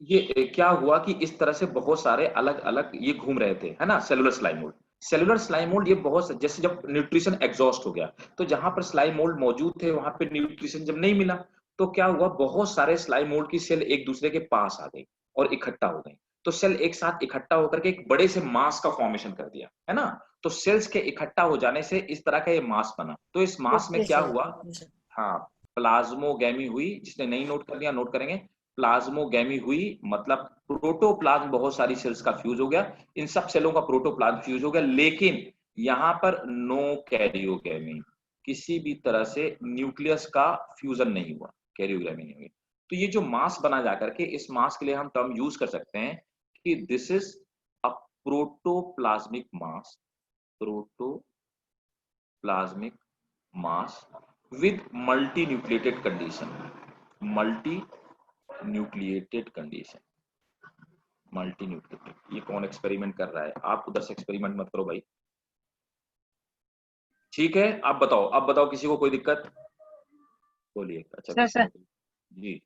ये क्या हुआ कि इस तरह से बहुत सारे अलग अलग ये घूम रहे थे, है ना, cellular slime mould. Cellular slime mould ये बहुत, जैसे जब न्यूट्रिशन एग्जॉस्ट हो गया, तो जहां पर स्लाइम मोल्ड मौजूद थे वहां पे न्यूट्रिशन जब नहीं मिला, तो क्या हुआ, बहुत सारे स्लाइम मोल्ड की सेल एक दूसरे के पास आ गई और इकट्ठा हो गई। तो सेल एक साथ इकट्ठा होकर के एक बड़े से मास का फॉर्मेशन कर दिया, है ना। तो सेल्स के इकट्ठा हो जाने से इस तरह का ये मास बना। तो इस मास में क्या हुआ, हाँ, प्लाज्मोगैमी हुई। जिसने नहीं नोट कर लिया नोट करेंगे, प्लाज्मोगैमी हुई, मतलब प्रोटोप्लाज्म बहुत सारी सेल्स का फ्यूज हो गया, इन सब सेलों का प्रोटोप्लाज्म फ्यूज हो गया, लेकिन यहाँ पर नो कैरियोगैमी, किसी भी तरह से न्यूक्लियस का फ्यूजन नहीं हुआ, कैरियोगैमी नहीं हुई। तो ये जो मास बना जाकर के, इस मास के लिए हम टर्म यूज कर सकते हैं कि this is a protoplasmic mass, protoplasmic mass with multi-nucleated condition, multi-nucleated condition, multi-nucleated। ये कौन एक्सपेरिमेंट कर रहा है, आप उधर से एक्सपेरिमेंट मत करो भाई। ठीक है, आप बताओ, अब बताओ किसी को कोई दिक्कत, बोलिए। अच्छा सर जी,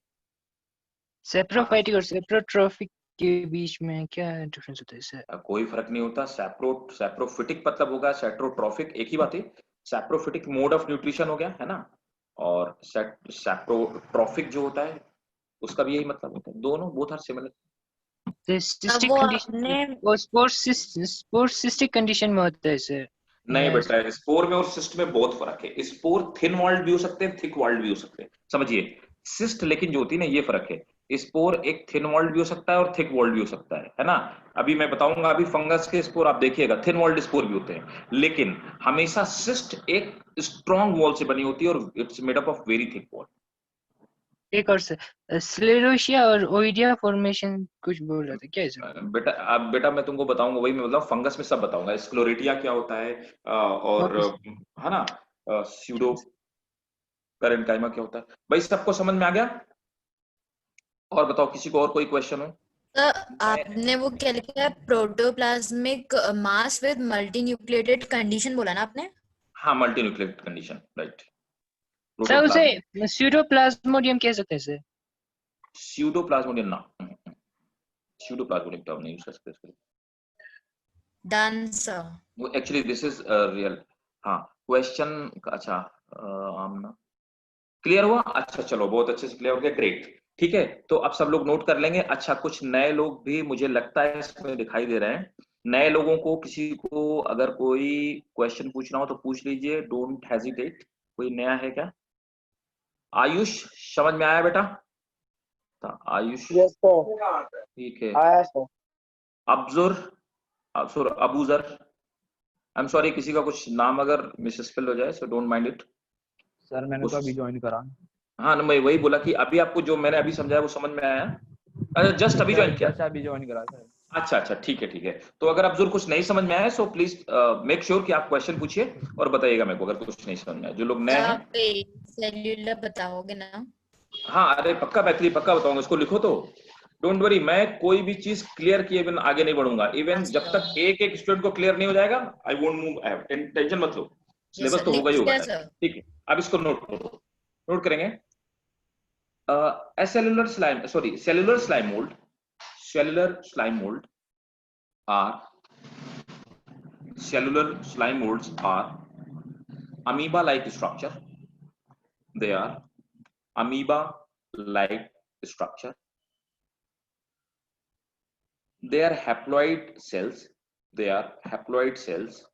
सेप्रोफाइटिक और सेप्रोट्रोफिक के बीच में क्या डिफरेंस होता है सर? कोई फर्क नहीं होता। सैप्रोफिटिक मतलब होगा सेट्रोट्रॉफिक, एक ही बात है। सैप्रोफिटिक मोड ऑफ न्यूट्रिशन हो गया, है ना, और सैप्रोट्रॉफिक जो होता है उसका भी यही मतलब होता है, दोनों बोथ आर सिमिलर। सिस्टिक वो कंडीशन आपने वो स्पोर सिस्टिक कंडीशन में होता है सर। नहीं बेटा, स्पोर में और सिस्ट में बहुत फर्क है। स्पोर थिन वॉल्ड भी हो सकते हैं, थिक वॉल्ड भी हो सकते हैं, समझिए। सिस्ट लेकिन जो होती है ना, ये फर्क है। स्पोर एक थिन वॉल्ड भी हो सकता है और थिक वॉल्ड भी हो सकता है ना। अभी मैं बताऊंगा, अभी फंगस के स्पोर आप देखिएगा थिन वॉल्ड स्पोर भी होते हैं, लेकिन हमेशा सिस्ट एक स्ट्रॉन्ग वॉल से बनी होती है और it's made up of very thick wall. एक और स्लेरोशिया और ओइडिया फॉर्मेशन कुछ बोल रहे थे, क्या है सर? बेटा मैं तुमको बताऊंगा, वही मैं मतलब फंगस में सब बताऊंगा, स्क्लेरोटिया क्या होता है और ओके है ना, स्यूडो पैरेन्काइमा क्या होता है। भाई सबको समझ में आ गया? और बताओ किसी को और कोई क्वेश्चन हो? आपने वो क्या लिखा है, protoplasmic mass with multi nucleated condition बोला ना आपने? हाँ, multi nucleated condition, right. Sir उसे स्यूडोप्लाज्मोडियम कह सकते हैं सर? स्यूडोप्लाज्मोडियम ना, स्यूडोप्लाज्मोडियम टर्म नहीं यूज कर सकते। Done sir. वो एक्चुअली दिस इज रियल। हाँ क्वेश्चन, अच्छा क्लियर हुआ? अच्छा चलो बहुत अच्छे से क्लियर हो गया, ग्रेट। ठीक है, तो अब सब लोग नोट कर लेंगे। अच्छा कुछ नए लोग भी मुझे लगता है इसमें दिखाई दे रहे हैं। नए लोगों को किसी को अगर कोई क्वेश्चन पूछना हो तो पूछ लीजिए, डोंट हेजिटेट। कोई नया है क्या? आयुष समझ में आया बेटा? आयुष यस सर, ठीक है। आया sir. Abjur Abuzar, I am sorry किसी का कुछ नाम अगर मिसस्पेल हो जाए so don't mind it. Sir मैंने तो अभी ज्वाइन करा। हाँ ना, मैं वही बोला कि अभी आपको जो मैंने अभी समझाया वो समझ में आया? अच्छा जस्ट अभी ज्वाइन किया? जस्ट अभी ज्वाइन करा सर। अच्छा अच्छा ठीक है ठीक है। तो अगर अब्दुल कुछ नहीं समझ में आया सो प्लीज मेक श्योर कि आप क्वेश्चन पूछिए और बताइएगा मेरे को अगर कुछ नहीं समझ में आया। जो लोग नए हैं, आप सेल्यूलर बताओगे ना? हाँ अरे पक्का बैटरी पक्का बताऊंगा, इसको लिखो तो डोंट वरी। मैं कोई भी चीज क्लियर किए बिना आगे नहीं बढ़ूंगा, इवन जब तक एक एक स्टूडेंट को क्लियर नहीं हो जाएगा आई वोंट मूव। टेंशन मत लो, सिलेबस तो होगा ही होगा। ठीक है, अब इसको नोट करो, नोट करेंगे। cellular slime mold, cellular slime mold are cellular slime molds are amoeba like structure. They are amoeba like structure. They are haploid cells. They are haploid cells.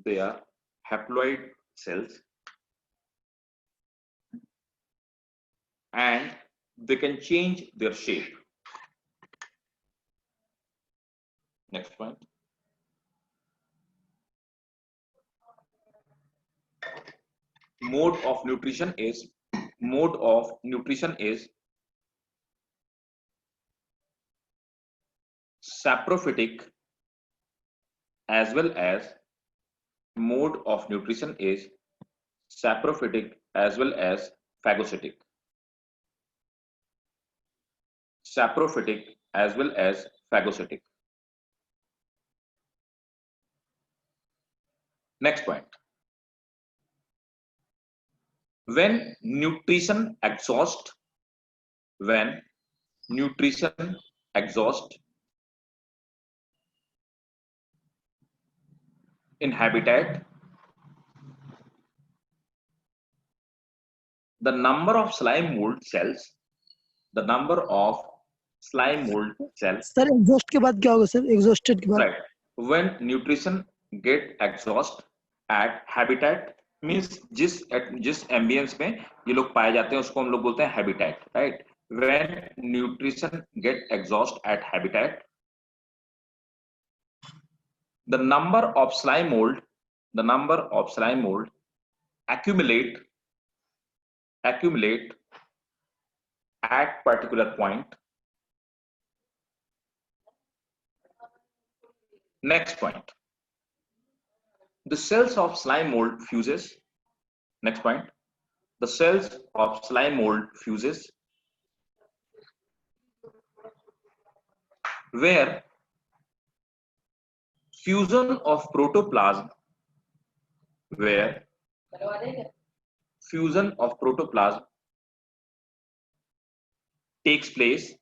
They are haploid cells, and they can change their shape. Next point. Mode of nutrition is saprophytic as well as mode of nutrition is saprophytic as well as phagocytic. Saprophytic as well as phagocytic. Next point. When nutrition exhaust in habitat, the number of slime mold cells sir exhaust के बाद क्या होगा sir? Exhausted के बाद? right, when nutrition get exhaust at habitat means जिस ambience में ये लोग पाए जाते हैं उसको हम लोग बोलते हैं habitat, right? When nutrition get exhaust at habitat, the number of slime mold accumulate at particular point. Next point. The cells of slime mold fuses. Next point. The cells of slime mold fuses where fusion of protoplasm takes place,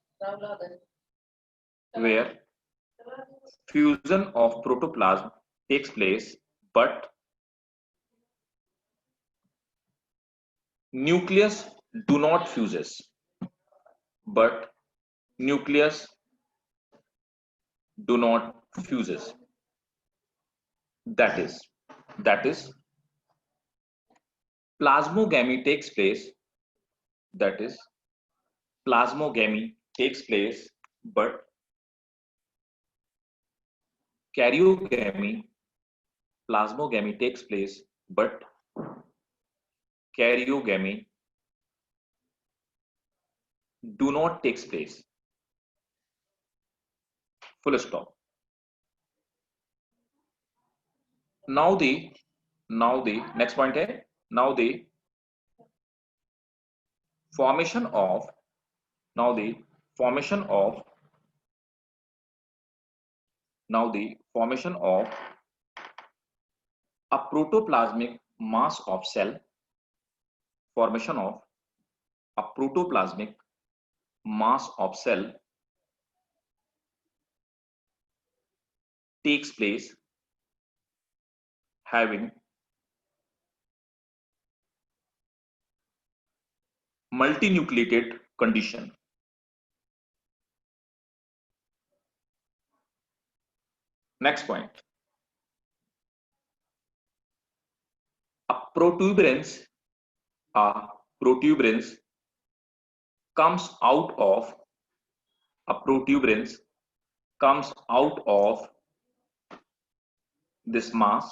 but nucleus do not fuses. That is plasmogamy takes place. That is plasmogamy takes place, but karyogamy takes place, but karyogamy do not takes place. Full stop. Now the next point है, now the formation of a protoplasmic mass of cell, formation of a protoplasmic mass of cell takes place having multinucleated condition. Next point. A protuberance comes out of this mass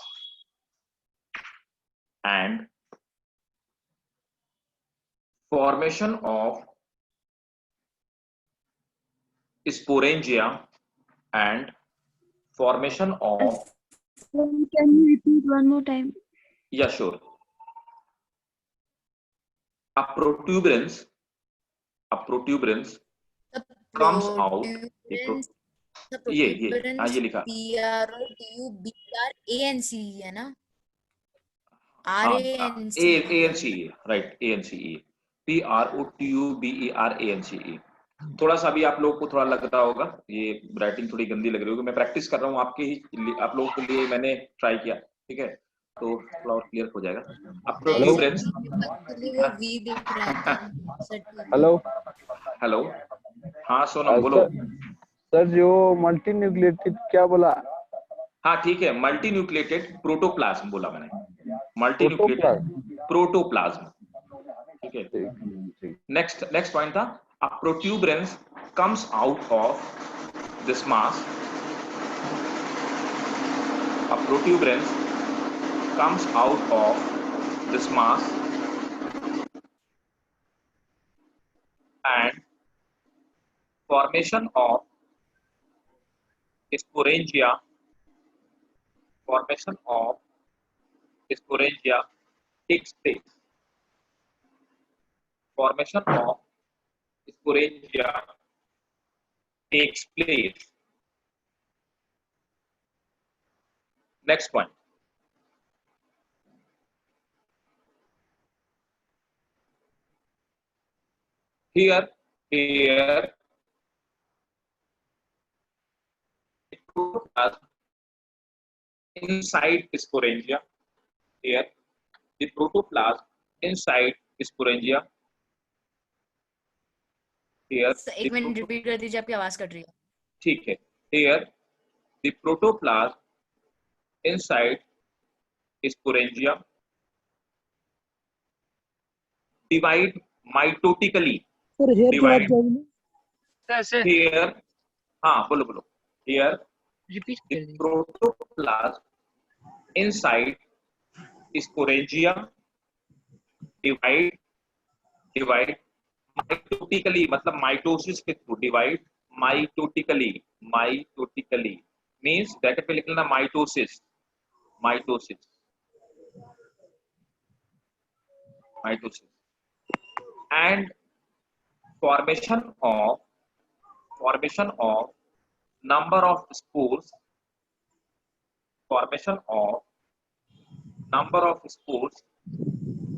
and formation of sporangia and formation of Can you repeat one more time? Yeah, sure. A protuberance comes out. ये लिखा PROTUBRANCE है ना? ANCE, right? ANCE, PROTUBERANCE. थोड़ा सा भी आप लोगों को थोड़ा लग रहा होगा, ये राइटिंग थोड़ी गंदी लग रही होगी, मैं प्रैक्टिस कर रहा हूँ आपके ही, आप लोगों के लिए मैंने ट्राई किया, ठीक है, तो थोड़ा और क्लियर हो जाएगा. प्रोट्यूबरेंस. हेलो, हाँ सोनम बोलो. सर जो मल्टी न्यूक्लिएटेड क्या बोला? हाँ ठीक है, मल्टी न्यूक्लिएटेड प्रोटोप्लाज्म बोला मैंने, मल्टी न्यूक्लिएटेड प्रोटोप्लाज्म, ठीक है. नेक्स्ट पॉइंट था, a protuberance comes out of this mass. A protuberance comes out of this mass and formation of sporangia takes place. Formation of sporangia takes place. Next point. Here protoplasm inside sporangia. Here the protoplasm inside sporangia. Here एक minute repeat कर दीजिए, आपकी आवाज cut रही है. ठीक है. Here the protoplasm inside sporangia divide mitotically. Sir here के बाद क्या बोले? कैसे Here, हाँ बोलो. Here रिपीट the कर दीजिए. protoplasm inside sporangia divide mitotically, मतलब माइटोसिस के through. Divide mitotically means bracket पे लिख लेना mitosis and formation of number of spores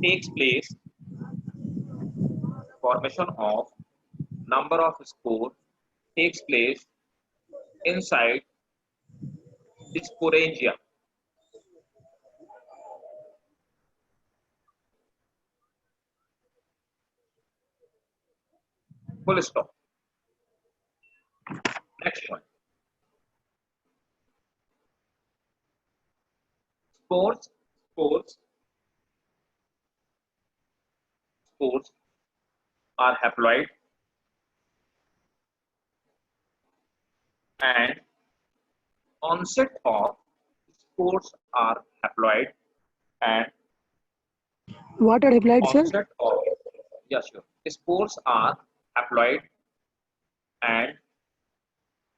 takes place. Formation of number of spores takes place inside sporangia. Full stop. Next one. Spores are haploid. and onset of spores are haploid and What are applied, sir? onset of, yeah, sure, spores are haploid and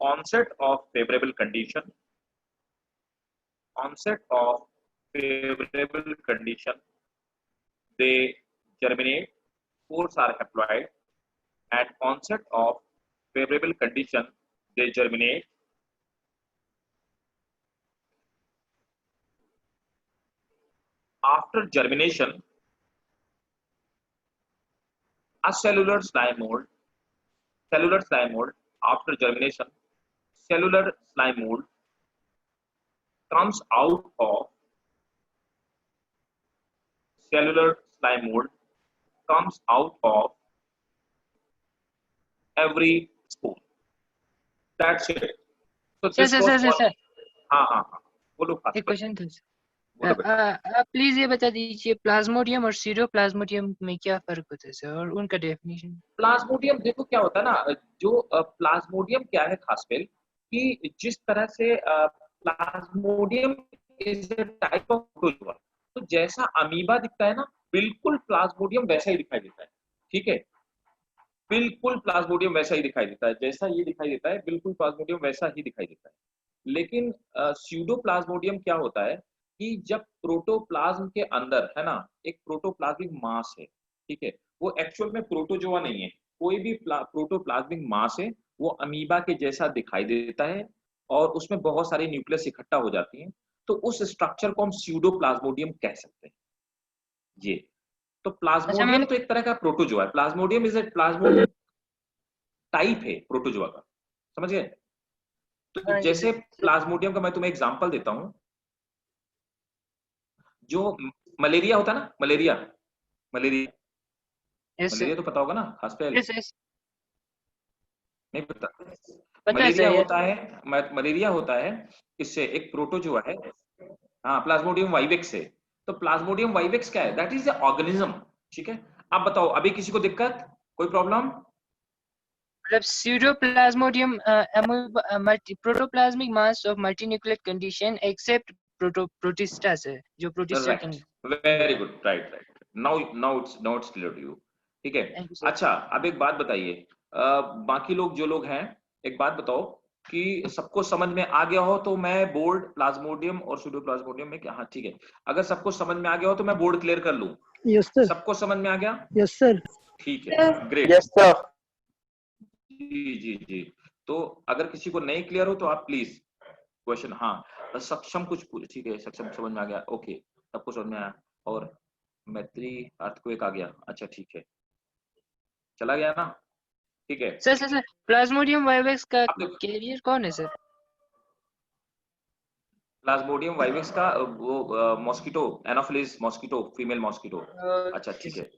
onset of favorable condition, they germinate, spores are haploid, at onset of favorable condition they germinate. After germination, a cellular slime mold after germination, cellular slime mold comes out of every spore. That's it. So this was sir हाँ बोलो एक खास question था बोलो बेटा। आप please ये बता दीजिए प्लाज्मोडियम और सीरोप्लाज्मोडियम में क्या फर्क होता है सर और उनका डेफिनेशन। प्लाज्मोडियम देखो क्या होता है ना, जो प्लाज्मोडियम क्या है खास पे कि जिस तरह से Plasmodium is a type of protozoa, तो जैसा अमीबा दिखता है ना बिल्कुल प्लाज्मोडियम वैसा ही दिखाई देता है। ठीक है, बिल्कुल प्लाज्मोडियम वैसा ही दिखाई देता है, जैसा ये दिखाई देता है बिल्कुल प्लाज्मोडियम वैसा ही दिखाई देता है। लेकिन स्यूडोप्लाज्मोडियम क्या होता है कि जब प्रोटोप्लाज्म के अंदर है ना एक प्रोटोप्लाज्मिक मास है, ठीक है, वो एक्चुअल में प्रोटोजोआ नहीं है, कोई भी प्रोटोप्लाज्मिक मास है, वो अमीबा के जैसा दिखाई देता है और उसमें बहुत सारी न्यूक्लियस इकट्ठा हो जाती हैं, तो उस स्ट्रक्चर को हम स्यूडोप्लाज्मोडियम कह सकते हैं। ये तो प्लाज्मोडियम तो एक तरह का प्रोटोजोआ है, Plasmodium is a Plasmodium type है प्रोटोजोआ का, समझ गए? तो जैसे प्लाज्मोडियम का मैं तुम्हें एग्जांपल देता हूं, जो मलेरिया होता है ना, मलेरिया तो पता होगा ना खास पे, नहीं पता? मलेरिया होता है इससे एक प्रोटोजोआ है, हाँ प्लाज्मोडियम वाइवेक्स है। तो प्लाज्मोडियम वाइवेक्स क्या है? That is a organism. ठीक है, अब बताओ अभी किसी को दिक्कत, कोई प्रॉब्लम? मतलब pseudoplasmodium protoplasmic mass of multinucleate condition except protistas है जो प्रोटिस्टा के very good, right. Now it's clear to you. ठीक है, अच्छा अब एक बात बताइए, बाकी लोग जो लोग हैं एक बात बताओ कि सबको समझ में आ गया हो तो मैं बोर्ड प्लाज्मोडियम और स्यूडोप्लाज्मोडियम में क्या, हाँ ठीक है, अगर सबको समझ में आ गया हो तो मैं बोर्ड क्लियर कर लूं। Yes sir. सबको समझ में आ गया? Yes sir. ठीक है, ग्रेट। Yes sir. जी। तो अगर किसी को नहीं क्लियर हो तो आप प्लीज क्वेश्चन, हाँ सक्षम कुछ पूछ, ठीक है सक्षम समझ में आ गया, ओके सबको समझ में आया। और मैत्री अर्थक्वेक आ गया, अच्छा ठीक है, चला गया ना, ठीक है। सर प्लाज्मोडियम वाइवेक्स का कैरियर कौन है सर? प्लाज्मोडियम वाइवेक्स का वो mosquito, Anopheles mosquito, female mosquito. अच्छा ठीक है,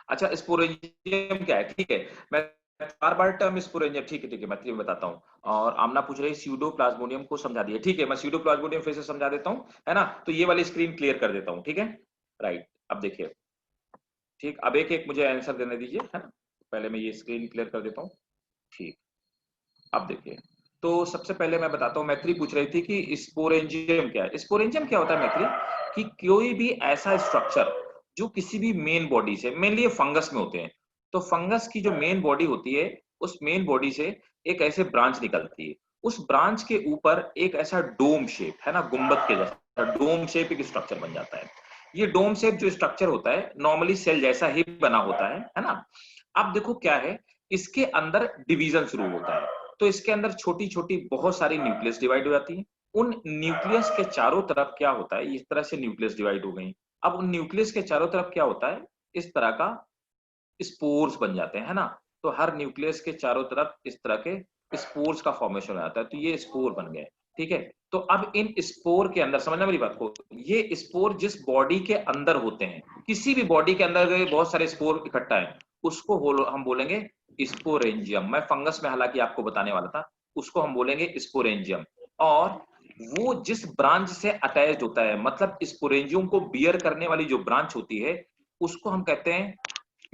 अच्छा स्पोरेंजियम क्या है? ठीक है, मैं बार टर्म स्पोरेंजियम, ठीक है मैं तुम्हें बताता हूँ। और आमना पूछ रही स्यूडोप्लाज्मोडियम को समझा दिया, ठीक है मैं स्यूडोप्लाज्मोडियम फिर से समझा देता हूँ, है ना, तो ये वाली स्क्रीन क्लियर कर देता हूँ, ठीक है, राइट। अब देखिए, ठीक, अब एक मुझे आंसर देने दीजिए, है ना, पहले मैं ये स्क्रीन क्लियर कर देता हूँ। ठीक, अब देखिए, तो सबसे पहले मैं बताता हूँ, मैत्री पूछ रही थी कि स्पोरेंजियम क्या है। स्पोरेंजियम क्या होता है मैत्री, कि कोई भी ऐसा स्ट्रक्चर जो किसी भी मेन बॉडी से, मेनली ये फंगस में होते हैं, तो फंगस की जो मेन बॉडी होती है उस मेन बॉडी से एक ऐसे ब्रांच निकलती है, उस ब्रांच के ऊपर एक ऐसा डोम शेप, है ना, गुंबद के जैसा डोम शेप एक स्ट्रक्चर बन जाता है। ये डोम शेप जो स्ट्रक्चर होता है नॉर्मली सेल जैसा ही बना होता है ना। अब देखो क्या है, इसके अंदर डिवीजन शुरू होता है, तो इसके अंदर छोटी छोटी बहुत सारी न्यूक्लियस डिवाइड हो जाती है। उन न्यूक्लियस के चारों तरफ क्या होता है, इस तरह से न्यूक्लियस डिवाइड हो गई। अब उन न्यूक्लियस के चारों तरफ क्या होता है, इस तरह का स्पोर्स बन जाते हैं, है ना, तो हर न्यूक्लियस के चारों तरफ इस तरह के स्पोर्स का फॉर्मेशन हो जाता है, तो ये स्पोर बन गए। ठीक है, तो अब इन स्पोर के अंदर, समझना मेरी बात को, ये स्पोर जिस बॉडी के अंदर होते हैं, किसी भी बॉडी के अंदर बहुत सारे स्पोर इकट्ठा है, उसको हम बोलेंगे स्पोरेंजियम। मैं फंगस में हालांकि आपको बताने वाला था, उसको हम बोलेंगे स्पोरेंजियम। और वो जिस ब्रांच से अटैच होता है, मतलब स्पोरेंजियम को बियर करने वाली जो ब्रांच होती है उसको हम कहते हैं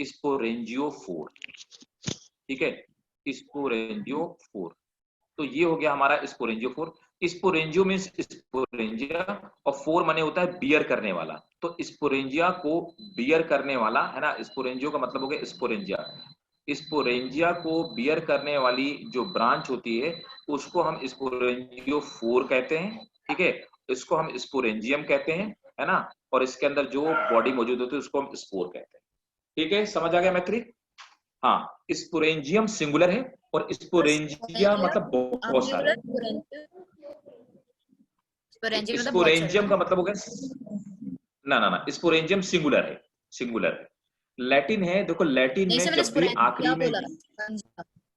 स्पोरेंजियोफोर। ठीक है, स्पोरेंजियोफोर। तो ये हो गया हमारा स्पोरेंजियोफोर। स्पोरेंजियो मीन्स स्पोरेंजिया और फोर माने होता है बियर करने वाला। तो स्पोरेंजिया को बियर करने वाला है ना, स्पोरेंजियो का मतलब हो गया स्पोरेंजिया। स्पोरेंजिया को बियर करने वाली जो ब्रांच होती है उसको हम स्पोरेंजियोफोर कहते हैं। ठीक है, इसको हम स्पोरेंजियम कहते हैं, है ना, और इसके अंदर जो बॉडी मौजूद होती है उसको हम स्पोर कहते हैं। ठीक है, समझ आ गया मैत्री? हाँ, स्पोरेंजियम सिंगुलर है और स्पोरेंजिया मतलब बहुत सारे। स्पोरेंजियम का मतलब हो गया ना, स्पोरेंजियम सिंगुलर है, सिंगुलर है। लैटिन है, देखो लैटिन में जब भी आखिरी में,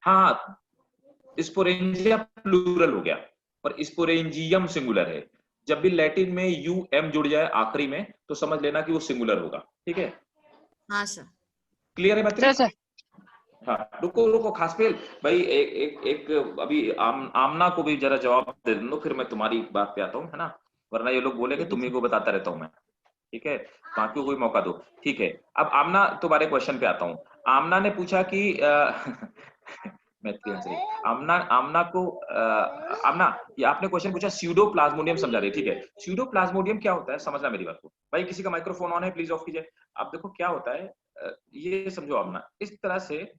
हाँ स्पोरेंजिया प्लूरल हो गया और स्पोरेंजियम सिंगुलर है। जब भी लैटिन में यू एम जुड़ जाए आखिरी में तो समझ लेना कि वो सिंगुलर होगा। ठीक है, हाँ सर, क्लियर है मैत्री? सर हाँ, रुको खास पेल भाई, एक अभी आमना को भी जरा जवाब दे दो, फिर मैं तुम्हारी बात पे आता हूँ, है ना, वरना ये लोग बोलेंगे तुम्ही को बताता रहता हूँ मैं। ठीक है, बाकियों को भी मौका दो। ठीक है, अब आमना तुम्हारे क्वेश्चन पे आता हूँ। आमना ने पूछा कि आमना को आमना, ये आपने क्वेश्चन पूछा स्यूडोप्लाज्मोडियम समझा रही। ठीक है, स्यूडोप्लाज्मोडियम क्या होता है समझना मेरी बात को। भाई किसी का माइक्रोफोन ऑन है, प्लीज ऑफ कीजिए। अब देखो क्या होता है, ये समझो आमना, इस तरह से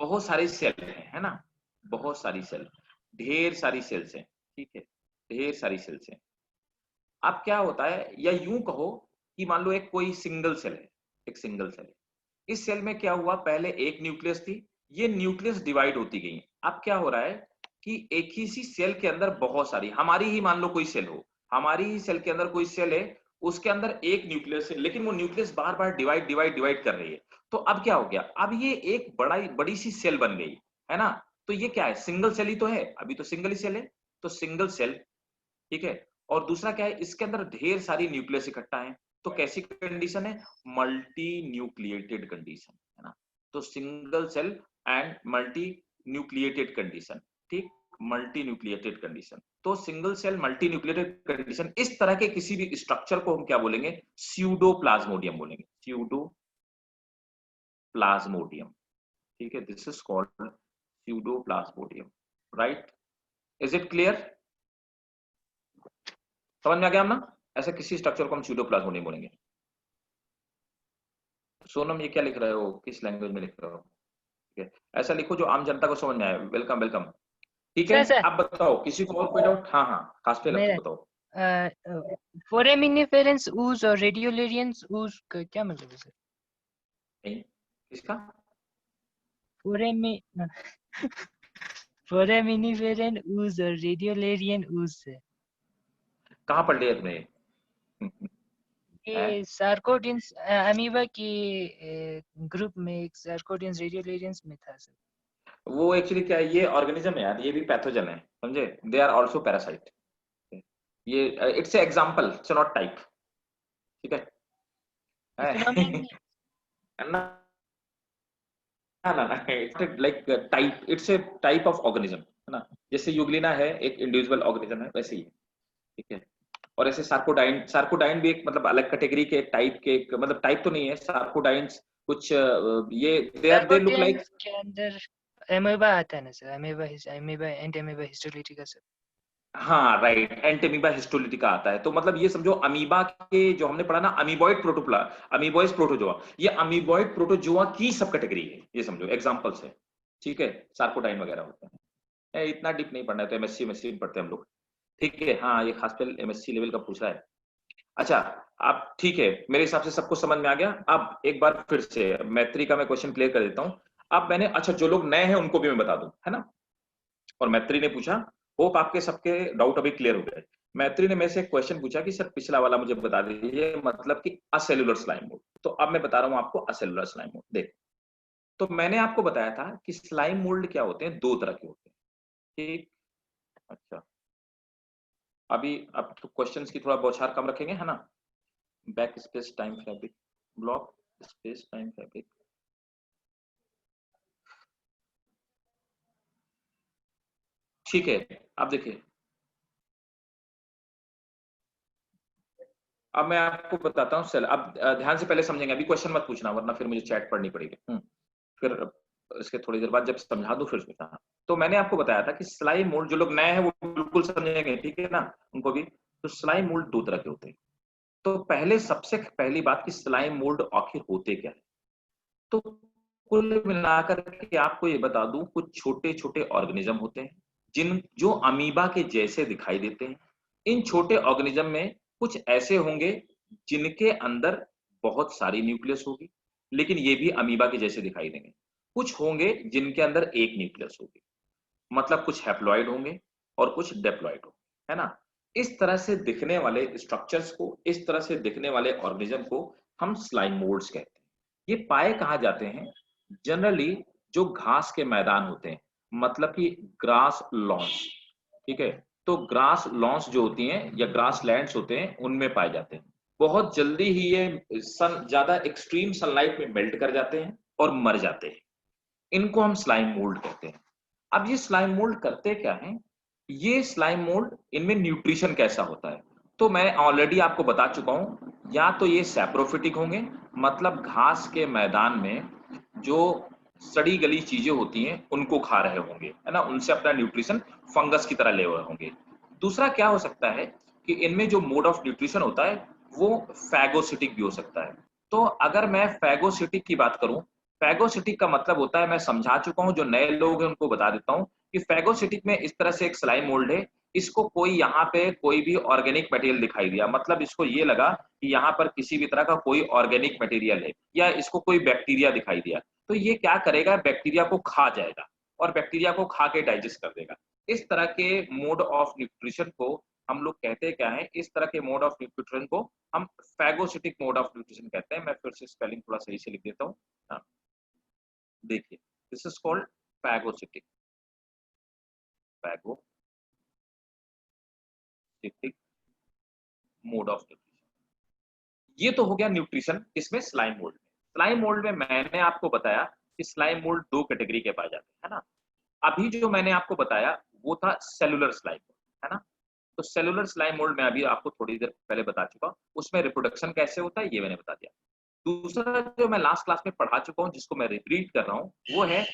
बहुत सारी सेल है ना, बहुत सारी सेल, ढेर सारी सेल्स हैं। ठीक है, ढेर सारी सेल्स हैं। अब क्या होता है, या यूं कहो कि मान लो एक कोई सिंगल सेल है, एक सिंगल सेल है। इस सेल में क्या हुआ, पहले एक न्यूक्लियस थी, ये न्यूक्लियस डिवाइड होती गई। अब क्या हो रहा है कि एक ही सी सेल के अंदर बहुत सारी, हमारी ही मान लो कोई सेल हो, हमारी ही सेल के अंदर कोई सेल है, उसके अंदर एक न्यूक्लियस है, लेकिन वो न्यूक्लियस बार बार डिवाइड कर रही है। तो अब क्या हो गया, अब ये एक बड़ी सी सेल बन गई, है ना। तो ये क्या है, सिंगल सेल ही तो है, अभी तो सिंगल ही सेल है, तो सिंगल सेल। ठीक है, और दूसरा क्या है, इसके अंदर ढेर सारी न्यूक्लियस इकट्ठा है। तो कैसी कंडीशन है, मल्टी न्यूक्लिएटेड कंडीशन, है ना। तो single cell and multinucleated condition. ठीक, मल्टी न्यूक्लिएटेड कंडीशन। तो single cell multinucleated condition, इस तरह के किसी भी स्ट्रक्चर को हम क्या बोलेंगे, स्यूडोप्लाज्मोडियम बोलेंगे, स्यूडोप्लाज्मोडियम। ठीक है, this is called pseudoplasmodium, right? Is it clear? समझ में आ गया हम ना, ऐसा किसी स्ट्रक्चर को हम स्यूडोप्लाज्मोडियम बोलेंगे। सोनम ये क्या लिख रहे हो, किस लैंग्वेज में लिख रहे हो? ठीक है, ऐसा लिखो जो आम जनता को समझ में आए। Welcome welcome. ठीक है, सर आप बताओ किसी को और कोई डाउट? हाँ खास पे मेरा बताओ। फोरेमिनिफेरेंस ooze और रेडियोलेरियंस ooze का क्या मतलब है सर? इसका फोरेमिनिफेरेंट ooze और रेडियोलेरियन ooze से कहाँ पढ़ लिया तुमने? ये सार्कोडियंस अमीबा के ग्रुप में एक सार्कोडियंस रेडियोलेरियंस में था सर। वो एक्चुअली क्या है, ये ऑर्गेनिज्म है यार, ये भी पैथोजन है, समझे, दे आर आल्सो पैरासाइट। ये it's a example, it's not type. ठीक है ना, like type, it's a type of organism, है ना। जैसे यूग्लिना है एक इंडिविजुअल ऑर्गेनिज्म है, वैसे ही है। ठीक है, और ऐसे सार्कोडाइन भी एक मतलब अलग कैटेगरी के टाइप के, मतलब टाइप तो नहीं है सार्कोडाइन्स कुछ, ये दे लुक लाइक, के अंदर अमीबा आता है ना sir, amoeba and amoeba histolytica sir. हाँ राइट, एंटीमीबा हिस्टोलिटिका आता है। तो मतलब ये समझो अमीबा के जो हमने पढ़ा ना, अमीबॉइड प्रोटोप्ला, अमीबॉइड प्रोटोजोआ, ये अमीबॉइड प्रोटोजोआ की सब कैटेगरी है, ये समझो एग्जांपल्स है। ठीक है, सार्कोडाइन वगैरह होते हैं। इतना डीप नहीं पढ़ना है, तो एमएससी में पढ़ते हैं हम लोग। ठीक है, हाँ ये खास पे एमएससी लेवल का पूछ रहा है। अच्छा, अब ठीक है, मेरे हिसाब से सबको समझ में आ गया। अब एक बार फिर से मैत्री का मैं क्वेश्चन क्लियर कर देता हूँ। अब मैंने, अच्छा जो लोग नए हैं उनको भी मैं बता दूं, है ना। और मैत्री ने पूछा, होप आपके सबके डाउट अभी क्लियर हो गए। मैत्री ने मेरे से एक क्वेश्चन पूछा कि सर पिछला वाला मुझे बता दीजिए, मतलब कि असेलुलर स्लाइम मोल्ड। तो अब मैं बता रहा हूं आपको असेलुलर स्लाइम मोल्ड। देख, तो मैंने आपको बताया था कि स्लाइम मोल्ड क्या होते हैं, दो तरह के होते हैं। ठीक, अच्छा अभी अब तो क्वेश्चंस की थोड़ा बौछार कम रखेंगे, है ना। Back space time fabric, block space time fabric. ठीक है, अब देखिए, अब मैं आपको बताता हूँ सेल। अब ध्यान से पहले समझेंगे, अभी क्वेश्चन मत पूछना वरना फिर मुझे चैट पढ़नी पड़ेगी। फिर इसके थोड़ी देर बाद जब समझा दूं फिर समझाना। तो मैंने आपको बताया था कि स्लाइम मोल्ड, जो लोग नए हैं वो बिल्कुल समझेंगे, ठीक है ना, उनको भी। तो स्लाइम मोल्ड 2 तरह के होते हैं। तो पहले सबसे पहली बात कि स्लाइम मोल्ड आखिर होते क्या है। तो कुल मिलाकर के आपको ये बता दूं, कुछ छोटे-छोटे ऑर्गेनिज्म होते हैं जो अमीबा के जैसे दिखाई देते हैं। इन छोटे ऑर्गेनिज्म में कुछ ऐसे होंगे जिनके अंदर बहुत सारी न्यूक्लियस होगी, लेकिन ये भी अमीबा के जैसे दिखाई देंगे। कुछ होंगे जिनके अंदर एक न्यूक्लियस होगी, मतलब कुछ हैप्लॉइड होंगे और कुछ डिप्लॉइड होंगे, है ना? इस तरह से दिखने वाले स्ट्रक्चर्स को, इस तरह से दिखने वाले ऑर्गेनिज्म को हम स्लाइम मोल्ड्स कहते हैं। ये पाए कहाँ जाते हैं? जनरली जो घास के मैदान होते हैं, मतलब कि ग्रास लॉन्स, ठीक है? तो ग्रास लॉन्स जो होती हैं या ग्रास लैंड्स होते हैं, उनमें पाए जाते हैं। बहुत जल्दी ही ये ज्यादा एक्सट्रीम सनलाइट में मेल्ट कर जाते हैं और मर जाते हैं। इनको हम स्लाइम मोल्ड कहते हैं। अब ये स्लाइम मोल्ड करते क्या हैं? ये स्लाइम मोल्ड, इनमें न्यूट्रिशन कैसा होता है? तो मैं ऑलरेडी आपको बता चुका हूं, या तो ये सैप्रोफिटिक होंगे, मतलब घास के मैदान में जो सड़ी गली चीजें होती हैं उनको खा रहे होंगे, है ना, उनसे अपना न्यूट्रिशन फंगस की तरह ले रहे होंगे। दूसरा क्या हो सकता है कि इनमें जो मोड ऑफ न्यूट्रिशन होता है वो फैगोसिटिक भी हो सकता है। तो अगर मैं फैगोसिटिक की बात करूं, फैगोसिटिक का मतलब होता है, मैं समझा चुका हूं, जो नए लोग हैं उनको बता देता हूं कि फैगोसिटिक में इस तरह से एक स्लाइम मोल्ड है, इसको कोई यहाँ पे कोई भी ऑर्गेनिक मटेरियल दिखाई दिया, मतलब इसको ये लगा कि यहाँ पर किसी भी तरह का कोई ऑर्गेनिक मटेरियल है, या इसको कोई बैक्टीरिया दिखाई दिया, तो ये क्या करेगा? बैक्टीरिया को खा जाएगा और बैक्टीरिया को खा के डाइजेस्ट कर देगा। इस तरह के मोड ऑफ न्यूट्रिशन को हम लोग कहते क्या है? इस तरह के मोड ऑफ न्यूट्रिशन को हम फैगोसिटिक मोड ऑफ न्यूट्रिशन कहते हैं। मैं फिर से स्पेलिंग थोड़ा सही से लिख देता हूँ। हाँ, देखिए, this is called phagocytic, phagocytic mode of nutrition. ये तो हो गया न्यूट्रिशन, इसमें स्लाइम मोल्ड में। स्लाइम मोल्ड में मैंने आपको बताया कि स्लाइम मोल्ड 2 कैटेगरी के पाए जाते हैं, है ना? अभी जो मैंने आपको बताया वो था सेलुलर स्लाइम मोल्ड, है ना? तो सेलुलर स्लाइम मोल्ड में अभी आपको थोड़ी देर पहले बता चुका हूं, उसमें रिप्रोडक्शन कैसे होता है ये मैंने बता दिया। दूसरा जो मैं लास्ट क्लास में पढ़ा चुका हूं, जिसको मैं रिपीट कर रहा हूं, वो है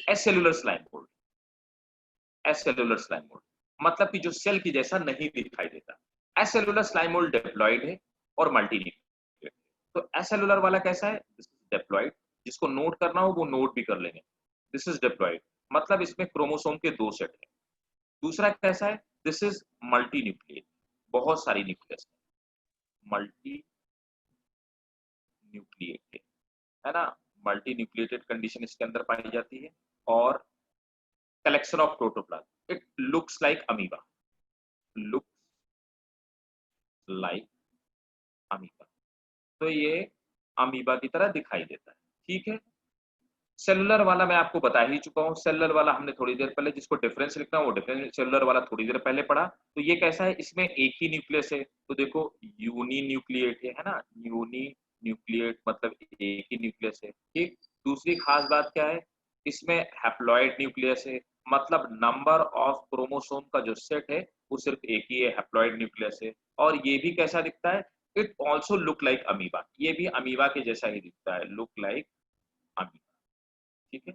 एसेलुलर स्लाइम मोल्ड। एसेलुलर स्लाइम मोल्ड मतलब कि जो सेल की जैसा नहीं दिखाई देता। एसेलुलर स्लाइम मोल्ड डिप्लॉइड है और मल्टीन्यूक्लिएटेड। तो एसेलुलर वाला कैसा है? दिस इज डिप्लॉइड, जिसको नोट करना हो वो नोट भी कर लेंगे। दिस इज डिप्लॉइड, मतलब इसमें क्रोमोसोम के 2 सेट है। दूसरा कैसा है? दिस इज मल्टी न्यूक्लिएट, बहुत सारी न्यूक्लियस, मल्टी न्यूक्लिएटेड, है ना? मल्टी न्यूक्लिएटेड कंडीशन इसके अंदर पाई जाती है। और collection of protoplasm, it looks like amoeba, looks like amoeba. तो ये अमीबा की तरह दिखाई देता है, ठीक है? सेलुलर वाला मैं आपको बता ही चुका हूं। सेलुलर वाला हमने थोड़ी देर पहले, जिसको डिफरेंस लिखना है वो डिफरेंस, सेलुलर वाला थोड़ी देर पहले पढ़ा। तो ये कैसा है? इसमें एक ही न्यूक्लियस है, तो देखो यूनी न्यूक्लिएट है ना? यूनी न्यूक्लिएट मतलब एक ही न्यूक्लियस है, ठीक। दूसरी खास बात क्या है? इसमें हैप्लॉइड न्यूक्लियस है, मतलब नंबर ऑफ क्रोमोसोम का जो सेट है वो सिर्फ एक ही है, हैप्लॉइड न्यूक्लियस है। और ये भी कैसा दिखता है? It also look like amoeba, ये भी अमीबा के जैसा ही दिखता है, लुक लाइक अमीबा, ठीक है।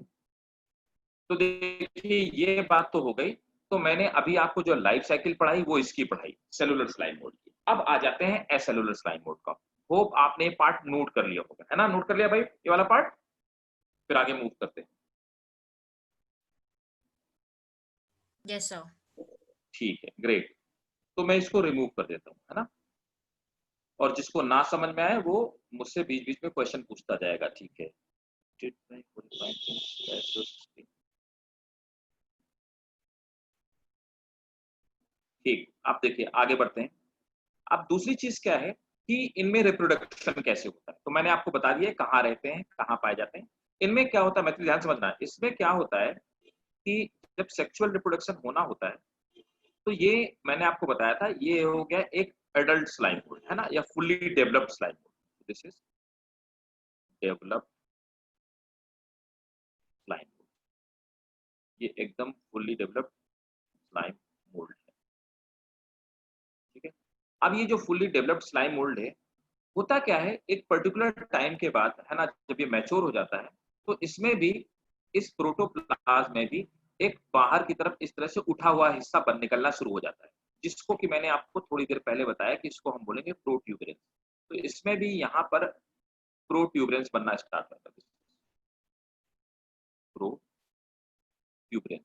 तो देखिए ये बात तो हो गई। तो मैंने अभी आपको जो लाइफ साइकिल पढ़ाई वो इसकी पढ़ाई, सेलुलर स्लाइम मोड की। अब आ जाते हैं एसेलुलर स्लाइम मोड का। होप आपने ये पार्ट नोट कर लिया होगा, है ना? नोट कर लिया भाई ये वाला पार्ट? फिर आगे मूव करते हैं। Yes sir. ठीक है, ग्रेट। तो मैं इसको रिमूव कर देता हूँ, है ना? और जिसको ना समझ में आए वो मुझसे बीच बीच में क्वेश्चन पूछता जाएगा, ठीक है? ठीक, आप देखिए आगे बढ़ते हैं। अब दूसरी चीज क्या है कि इनमें रिप्रोडक्शन कैसे होता है? तो मैंने आपको बता दिया कहाँ रहते हैं, कहाँ पाए जाते हैं। इनमें क्या होता है, मैं तो ध्यान समझना है। इसमें क्या होता है कि जब सेक्सुअल रिप्रोडक्शन होना होता है, तो ये मैंने आपको बताया था, ये हो गया एक एडल्ट स्लाइम मोल्ड, है ना, या fully developed slime mould. This is developed slime mould, ये एकदम फुल्ली डेवलप्ड स्लाइम मोल्ड है, ठीक है। अब ये जो फुल्ली डेवलप्ड स्लाइम मोल्ड है, होता क्या है, एक पर्टिकुलर टाइम के बाद, है ना, जब ये मैच्योर हो जाता है, तो इसमें भी इस प्रोटोप्लाज्म में भी एक बाहर की तरफ इस तरह से उठा हुआ हिस्सा बन निकलना शुरू हो जाता है, जिसको कि मैंने आपको थोड़ी देर पहले बताया कि इसको हम बोलेंगे प्रोट्यूबरेंस। तो इसमें भी यहाँ पर प्रोट्यूबरेंस बनना स्टार्ट करता है, प्रोट्यूबरेंस।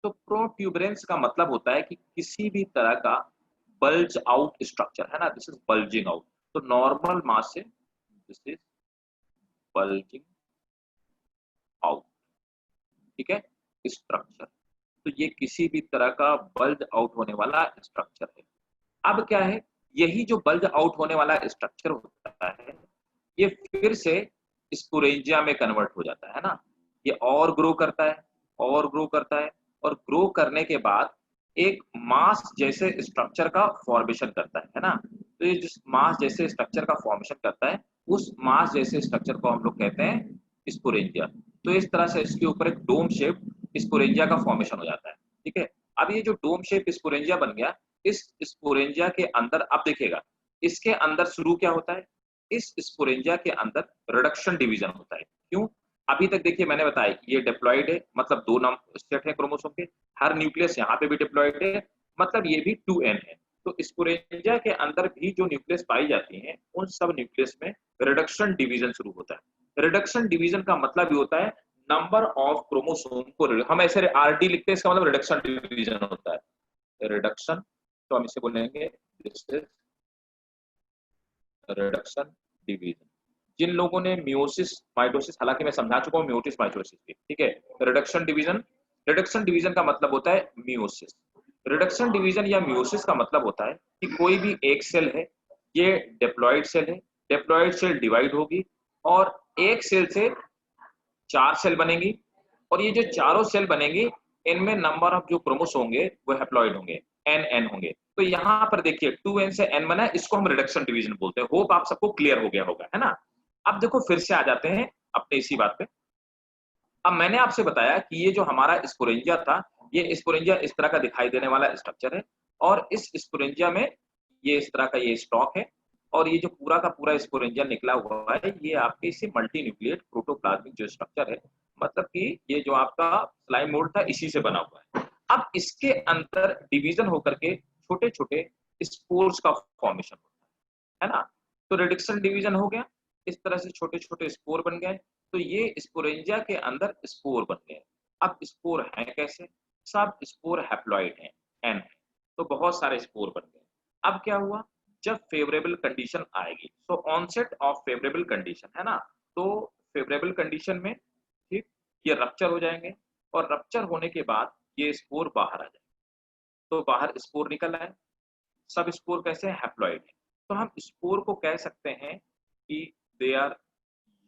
तो प्रोट्यूबरेंस का मतलब होता है कि किसी भी तरह का बल्ज आउट स्ट्रक्चर, है ना, दिस इज बल्जिंग आउट। तो नॉर्मल मास से दिस इज बल्जिंग आउट, ठीक है, स्ट्रक्चर। तो ये किसी भी तरह का बल्ज आउट होने वाला स्ट्रक्चर है। अब क्या है, यही जो बल्ज आउट होने वाला स्ट्रक्चर होता है, ये फिर से स्पोरेंजिया में कन्वर्ट हो जाता है ना। ये और ग्रो करता है और ग्रो करता है और ग्रो करने के बाद एक मास जैसे स्ट्रक्चर का फॉर्मेशन करता है ना। तो ये जिस मास जैसे स्ट्रक्चर का फॉर्मेशन करता है, उस मास जैसे स्ट्रक्चर को हम लोग कहते हैं स्पोरेंजिया। तो इस तरह से इसके ऊपर एक डोम शेप स्पोरेंजिया का फॉर्मेशन हो जाता है, ठीक है। अब ये जो डोम शेप स्पोरेंजिया बन गया, इस स्पोरेंजिया के अंदर अब देखिएगा, इसके अंदर शुरू क्या होता है, इस स्पोरेंजिया के अंदर रिडक्शन डिवीजन होता है। क्यों? अभी तक देखिए मैंने बताया ये डिप्लॉइड है, मतलब 2 सेट है क्रोमोसोम के, हर न्यूक्लियस यहाँ पे भी डिप्लॉइड है, मतलब ये भी 2n है। तो स्पोरेंजिया के अंदर भी जो न्यूक्लियस पाई जाती हैं, उन सब न्यूक्लियस में रिडक्शन डिवीजन शुरू होता है। रिडक्शन डिवीजन का मतलब ये होता है नंबर ऑफ क्रोमोसोम को, हम ऐसे आरडी लिखते हैं, इसका मतलब रिडक्शन डिवीजन होता है। रिडक्शन, तो हम इसे बोलेंगे दिस इज रिडक्शन डिवीजन। जिन लोगों ने मियोसिस माइटोसिस, हालांकि मैं समझा चुका हूं मियोसिस माइटोसिस की, ठीक है। रिडक्शन डिवीजन का मतलब होता है मियोसिस। रिडक्शन डिवीजन या मियोसिस का मतलब होता है कि कोई भी एक सेल है, ये डिप्लॉइड सेल है, डिप्लॉइड सेल डिवाइड होगी और एक सेल से 4 सेल बनेंगी, और ये जो चारों सेल बनेंगी, इनमें नंबर ऑफ जो क्रोमोसोम होंगे वो हैप्लॉइड होंगे, n होंगे। तो यहाँ पर देखिए 2n से n बना है, इसको हम रिडक्शन डिवीजन बोलते हैं। होप आप सबको क्लियर हो गया होगा, है ना। अब देखो फिर से आ जाते हैं अपने इसी बात पे। अब मैंने आपसे बताया कि ये जो हमारा स्पोरेंजिया था, ये स्पोरेंजिया इस तरह का दिखाई देने वाला स्ट्रक्चर है, और इस स्पोरेंजिया में ये इस तरह का ये स्टॉक है, और ये जो पूरा का पूरा स्पोरेंजिया निकला हुआ है, ये आपके इसी मल्टी न्यूक्लिएट प्रोटोप्लाज्मिक जो स्ट्रक्चर है, मतलब कि ये जो आपका स्लाइम मोल्ड था इसी से बना हुआ है। अब इसके अंदर डिवीजन होकर के छोटे छोटे स्पोर्स का फॉर्मेशन होता है ना। तो रिडक्शन डिवीजन हो गया, इस तरह से छोटे छोटे स्पोर बन गए। तो ये स्पोरेंजिया के अंदर स्पोर बन गए। अब स्पोर है कैसे, सब स्पोर हैप्लॉइड हैं, n है, तो बहुत सारे स्पोर बन गए। अब क्या हुआ, जब फेवरेबल कंडीशन आएगी, सो ऑनसेट ऑफ फेवरेबल कंडीशन, है ना। तो फेवरेबल कंडीशन में ठीक ये रप्चर हो जाएंगे, और रप्चर होने के बाद ये स्पोर बाहर आ जाएंगे। तो बाहर स्पोर निकल आए, सब स्पोर कैसे हैं, हैप्लॉइड है। तो हम स्पोर को कह सकते हैं कि दे आर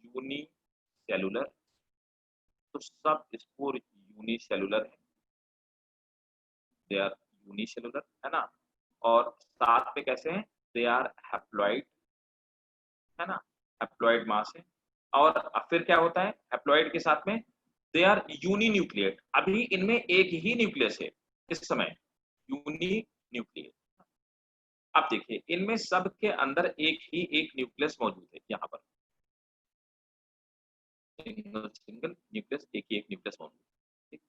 यूनिसेलुलर। तो सब स्पोर यूनिसेलुलर है, दे आर यूनिसेलुलर, है ना। और साथ में कैसे हैं, दे आर हैप्लॉइड, है ना, हैप्लॉइड मास है। और फिर क्या होता है हैप्लॉइड के साथ में, दे आर यूनिन्यूक्लिएट। अभी इनमें एक ही न्यूक्लियस है इस समय, यूनिन्यूक्लिएट। अब देखिए इनमें सब के अंदर एक न्यूक्लियस मौजूद है, यहाँ पर सिंगल न्यूक्लियस, एक ही एक न्यूक्लियस मौजूद है।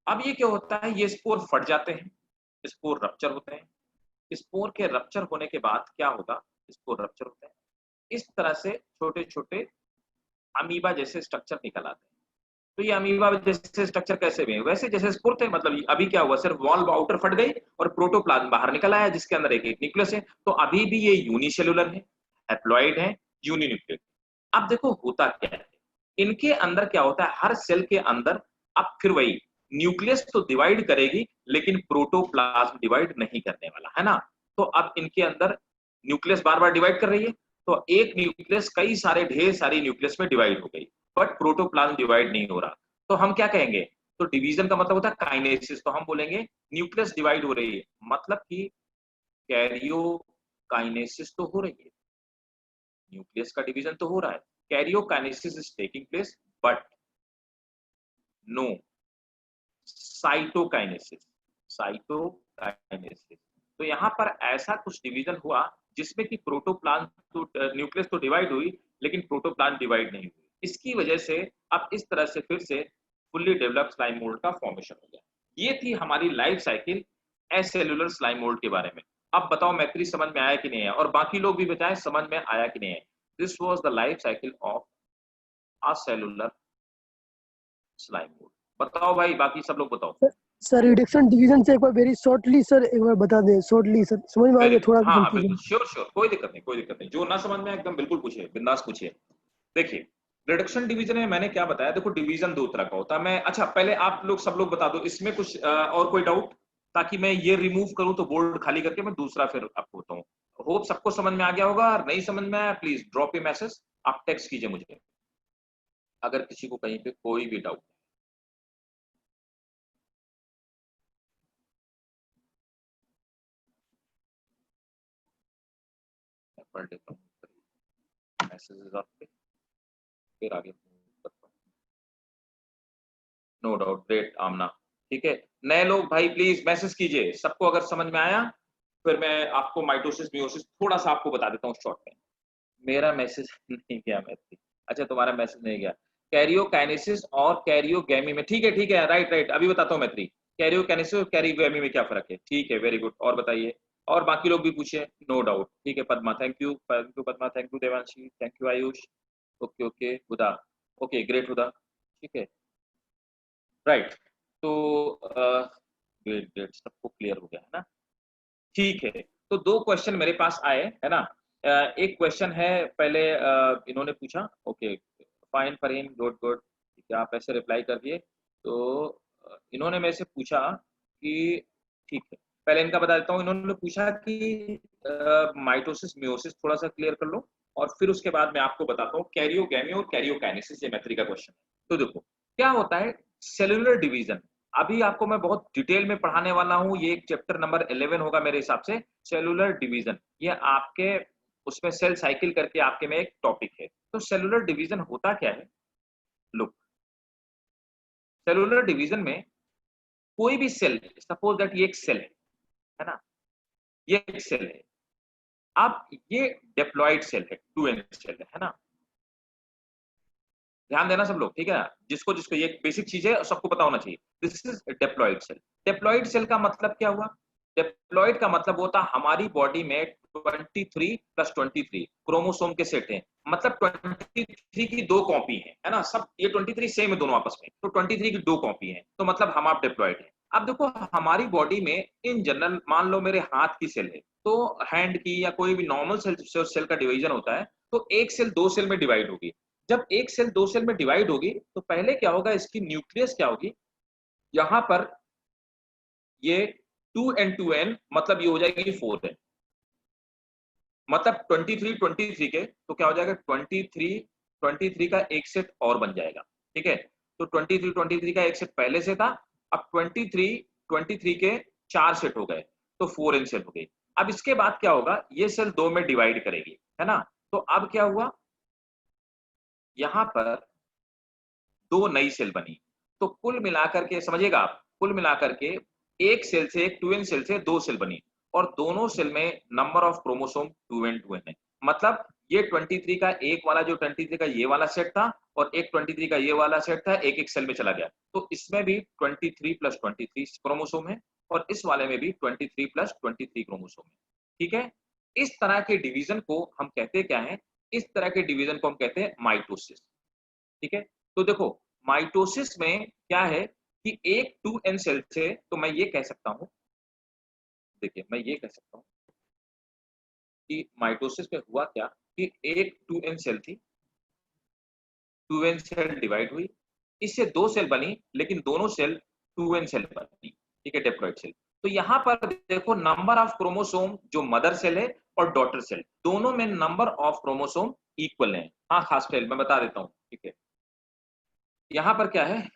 अब ये क्या होता है, ये स्पोर फट जाते हैं, स्पोर रप्चर होते हैं। स्पोर के रप्चर होने के बाद क्या होगा, स्पोर रप्चर होते हैं, इस तरह से छोटे छोटे अमीबा जैसे स्ट्रक्चर निकल आते हैं। तो ये अमीबा जैसे स्ट्रक्चर कैसे हुए, वैसे जैसे स्पोर थे, मतलब अभी क्या हुआ, सिर्फ वॉल आउटर फट गई और प्रोटोप्लाज्म बाहर निकल आया, जिसके अंदर एक एक न्यूक्लियस है। तो अभी भी ये यूनिसेलुलर है, हैप्लॉइड है, यूनिन्यूक्लिएट। अब देखो होता क्या है, इनके अंदर क्या होता है, हर सेल के अंदर अब फिर वही न्यूक्लियस तो डिवाइड करेगी, लेकिन प्रोटोप्लाज्म डिवाइड नहीं करने वाला, है ना। तो अब इनके अंदर न्यूक्लियस बार बार डिवाइड कर रही है, तो एक न्यूक्लियस कई सारे ढेर सारी न्यूक्लियस में डिवाइड हो गई, बट प्रोटोप्लाज्म डिवाइड नहीं हो रहा। तो हम क्या कहेंगे, तो डिवीजन का मतलब होता है काइनेसिस। तो हम बोलेंगे न्यूक्लियस डिवाइड हो रही है, मतलब कि कैरियोकाइनेसिस तो हो रही है, न्यूक्लियस का डिवीजन तो हो रहा है, karyokinesis is taking place, but no cytokinesis. Cytokinesis, तो यहाँ पर ऐसा कुछ डिवीजन हुआ जिसमें कि प्रोटोप्लाज्म तो न्यूक्लियस तो डिवाइड हुई, लेकिन प्रोटोप्लाज्म डिवाइड नहीं हुई। इसकी वजह से अब इस तरह से फिर से फुल्ली डेवलप्ड स्लाइम मोल्ड का फॉर्मेशन हो गया। ये थी हमारी लाइफ साइकिल एसेलुलर स्लाइम मोल्ड के बारे में। अब बताओ मैत्री समझ में आया कि नहीं है, और बाकी लोग भी बताएं समझ में आया कि नहीं है। This was the life cycle of acellular slime mould. बताओ भाई, बाकी सब लोग बताओ। सर रिडक्शन डिवीजन से एक बार वेरी शॉर्टली सर एक बार बता दें, शॉर्टली सर, समझ में आ गया थोड़ा हाँ कंफ्यूजन। बिल्कुल, श्योर, कोई दिक्कत नहीं, कोई दिक्कत नहीं। जो ना समझ में एकदम बिल्कुल पूछिए, बिंदास पूछिए। देखिए रिडक्शन डिवीजन में मैंने क्या बताया, देखो डिवीजन दो तरह का होता है। मैं अच्छा पहले आप लोग सब लोग बता दो इसमें कुछ और कोई डाउट, ताकि मैं ये रिमूव करूं तो बोर्ड खाली करके मैं दूसरा फिर आपको बताऊं। होप सबको समझ में आ गया होगा। और नहीं समझ में आया प्लीज ड्रॉप ए मैसेज, आप टेक्स्ट कीजिए मुझे अगर किसी को कहीं पे कोई भी डाउट। पढ़ लेता हूँ मैसेजेस आपके, फिर आगे नो डाउट। ग्रेट आमना, ठीक है। नए लोग भाई प्लीज मैसेज कीजिए, सबको अगर समझ में आया फिर मैं आपको माइटोसिस मियोसिस थोड़ा सा आपको बता देता हूँ शॉर्ट में। मेरा मैसेज नहीं गया मैत्री, अच्छा तुम्हारा मैसेज नहीं गया। कैरियोकाइनेसिस और कैरियोगैमी में, ठीक है, राइट, अभी बताता हूँ मैत्री। कैरियोकाइनेसिस और कैरियोगैमी में क्या फर्क है, ठीक है, वेरी गुड। और बताइए, और बाकी लोग भी पूछे, नो डाउट, ठीक है। Padma thank you Padma, thank you Devanshi, thank you Ayush, okay Huda, okay great Huda, ठीक है, राइट। तो ग्रेट सबको क्लियर हो गया है ना, ठीक है। तो दो क्वेश्चन मेरे पास आए है ना। एक क्वेश्चन है पहले इन्होंने पूछा, ओके फाइन फरीन, गुड, ठीक है, आप ऐसे रिप्लाई कर दिए। तो इन्होंने मेरे से पूछा कि, ठीक है पहले इनका बता देता हूँ। इन्होंने पूछा कि माइटोसिस मियोसिस थोड़ा सा क्लियर कर लो, और फिर उसके बाद मैं आपको बताता हूँ कैरियोगैमी और कैरियोकाइनेसिस, ये मैत्री का क्वेश्चन है। तो देखो क्या होता है सेलुलर डिवीजन, अभी आपको मैं बहुत डिटेल में पढ़ाने वाला हूं। ये एक चैप्टर नंबर 11 होगा मेरे हिसाब से, सेलुलर डिवीजन। ये आपके उसमें सेल साइकिल करके आपके में एक टॉपिक है। तो सेलुलर डिवीजन होता क्या है, लुक सेलुलर डिवीजन में कोई भी सेल, सपोज दैट ये एक सेल है ना, ये एक सेल है। अब ये डिप्लॉइड सेल है, 2n सेल है ना, ध्यान देना सब लोग, ठीक है। जिसको जिसको ये बेसिक चीज है सबको पता होना चाहिए। This is diploid cell. Diploid cell का मतलब क्या हुआ, डिप्लॉइड का मतलब होता हमारी बॉडी में 23 + 23 क्रोमोसोम के सेट हैं। मतलब 23 की दो कॉपी है ना, सब ये 23 सेम है दोनों आपस में, तो 23 की दो कॉपी है, तो मतलब हम आप डिप्लॉइड है। अब देखो हमारी बॉडी में इन जनरल मान लो मेरे हाथ की सेल है, तो हैंड की या कोई भी नॉर्मल सेल का डिवीजन होता है, तो एक सेल दो सेल में डिवाइड होगी। जब एक सेल दो सेल में डिवाइड होगी तो पहले क्या होगा, इसकी न्यूक्लियस क्या होगी, यहां पर ये 2n 2n मतलब ये हो जाएगी 4n, मतलब 23 के तो क्या हो जाएगा 23 का एक सेट और बन जाएगा, ठीक है। तो 23 का एक सेट पहले से था, अब 23 के 4 सेट हो गए, तो 4n सेल हो गई। अब इसके बाद क्या होगा, ये सेल दो में डिवाइड करेगी, है ना। तो अब क्या हुआ, यहां पर दो नई सेल बनी। तो कुल मिलाकर के समझिएगा आप, कुल मिलाकर के एक सेल से, एक 2n सेल से दो सेल बनी, और दोनों सेल में नंबर ऑफ क्रोमोसोम 2n है। मतलब ये 23 का एक वाला, जो 23 का ये वाला सेट था, और एक 23 का ये वाला सेट था, एक एक सेल में चला गया। तो इसमें भी 23 + 23 क्रोमोसोम है, और इस वाले में भी 23 + 23 क्रोमोसोम है, ठीक है। इस तरह के डिवीजन को हम कहते क्या है, इस तरह के डिवीजन को हम कहते हैं माइटोसिस, ठीक है। तो देखो माइटोसिस में क्या है कि एक 2n सेल से, तो मैं ये कह सकता हूं, देखिए मैं ये कह सकता हूं कि माइटोसिस में हुआ क्या कि एक 2n सेल थी, 2n सेल डिवाइड हुई, इससे दो सेल बनी, लेकिन दोनों सेल 2n सेल बनी, ठीक है, डिप्लॉइड सेल। तो यहां पर देखो नंबर ऑफ क्रोमोसोम जो मदर सेल है और डॉटर सेल, दोनों में नंबर ऑफ क्रोमोसोम इक्वल है। हाँ खास फेल मैं बता देता हूं, ठीक है। यहां पर क्या है,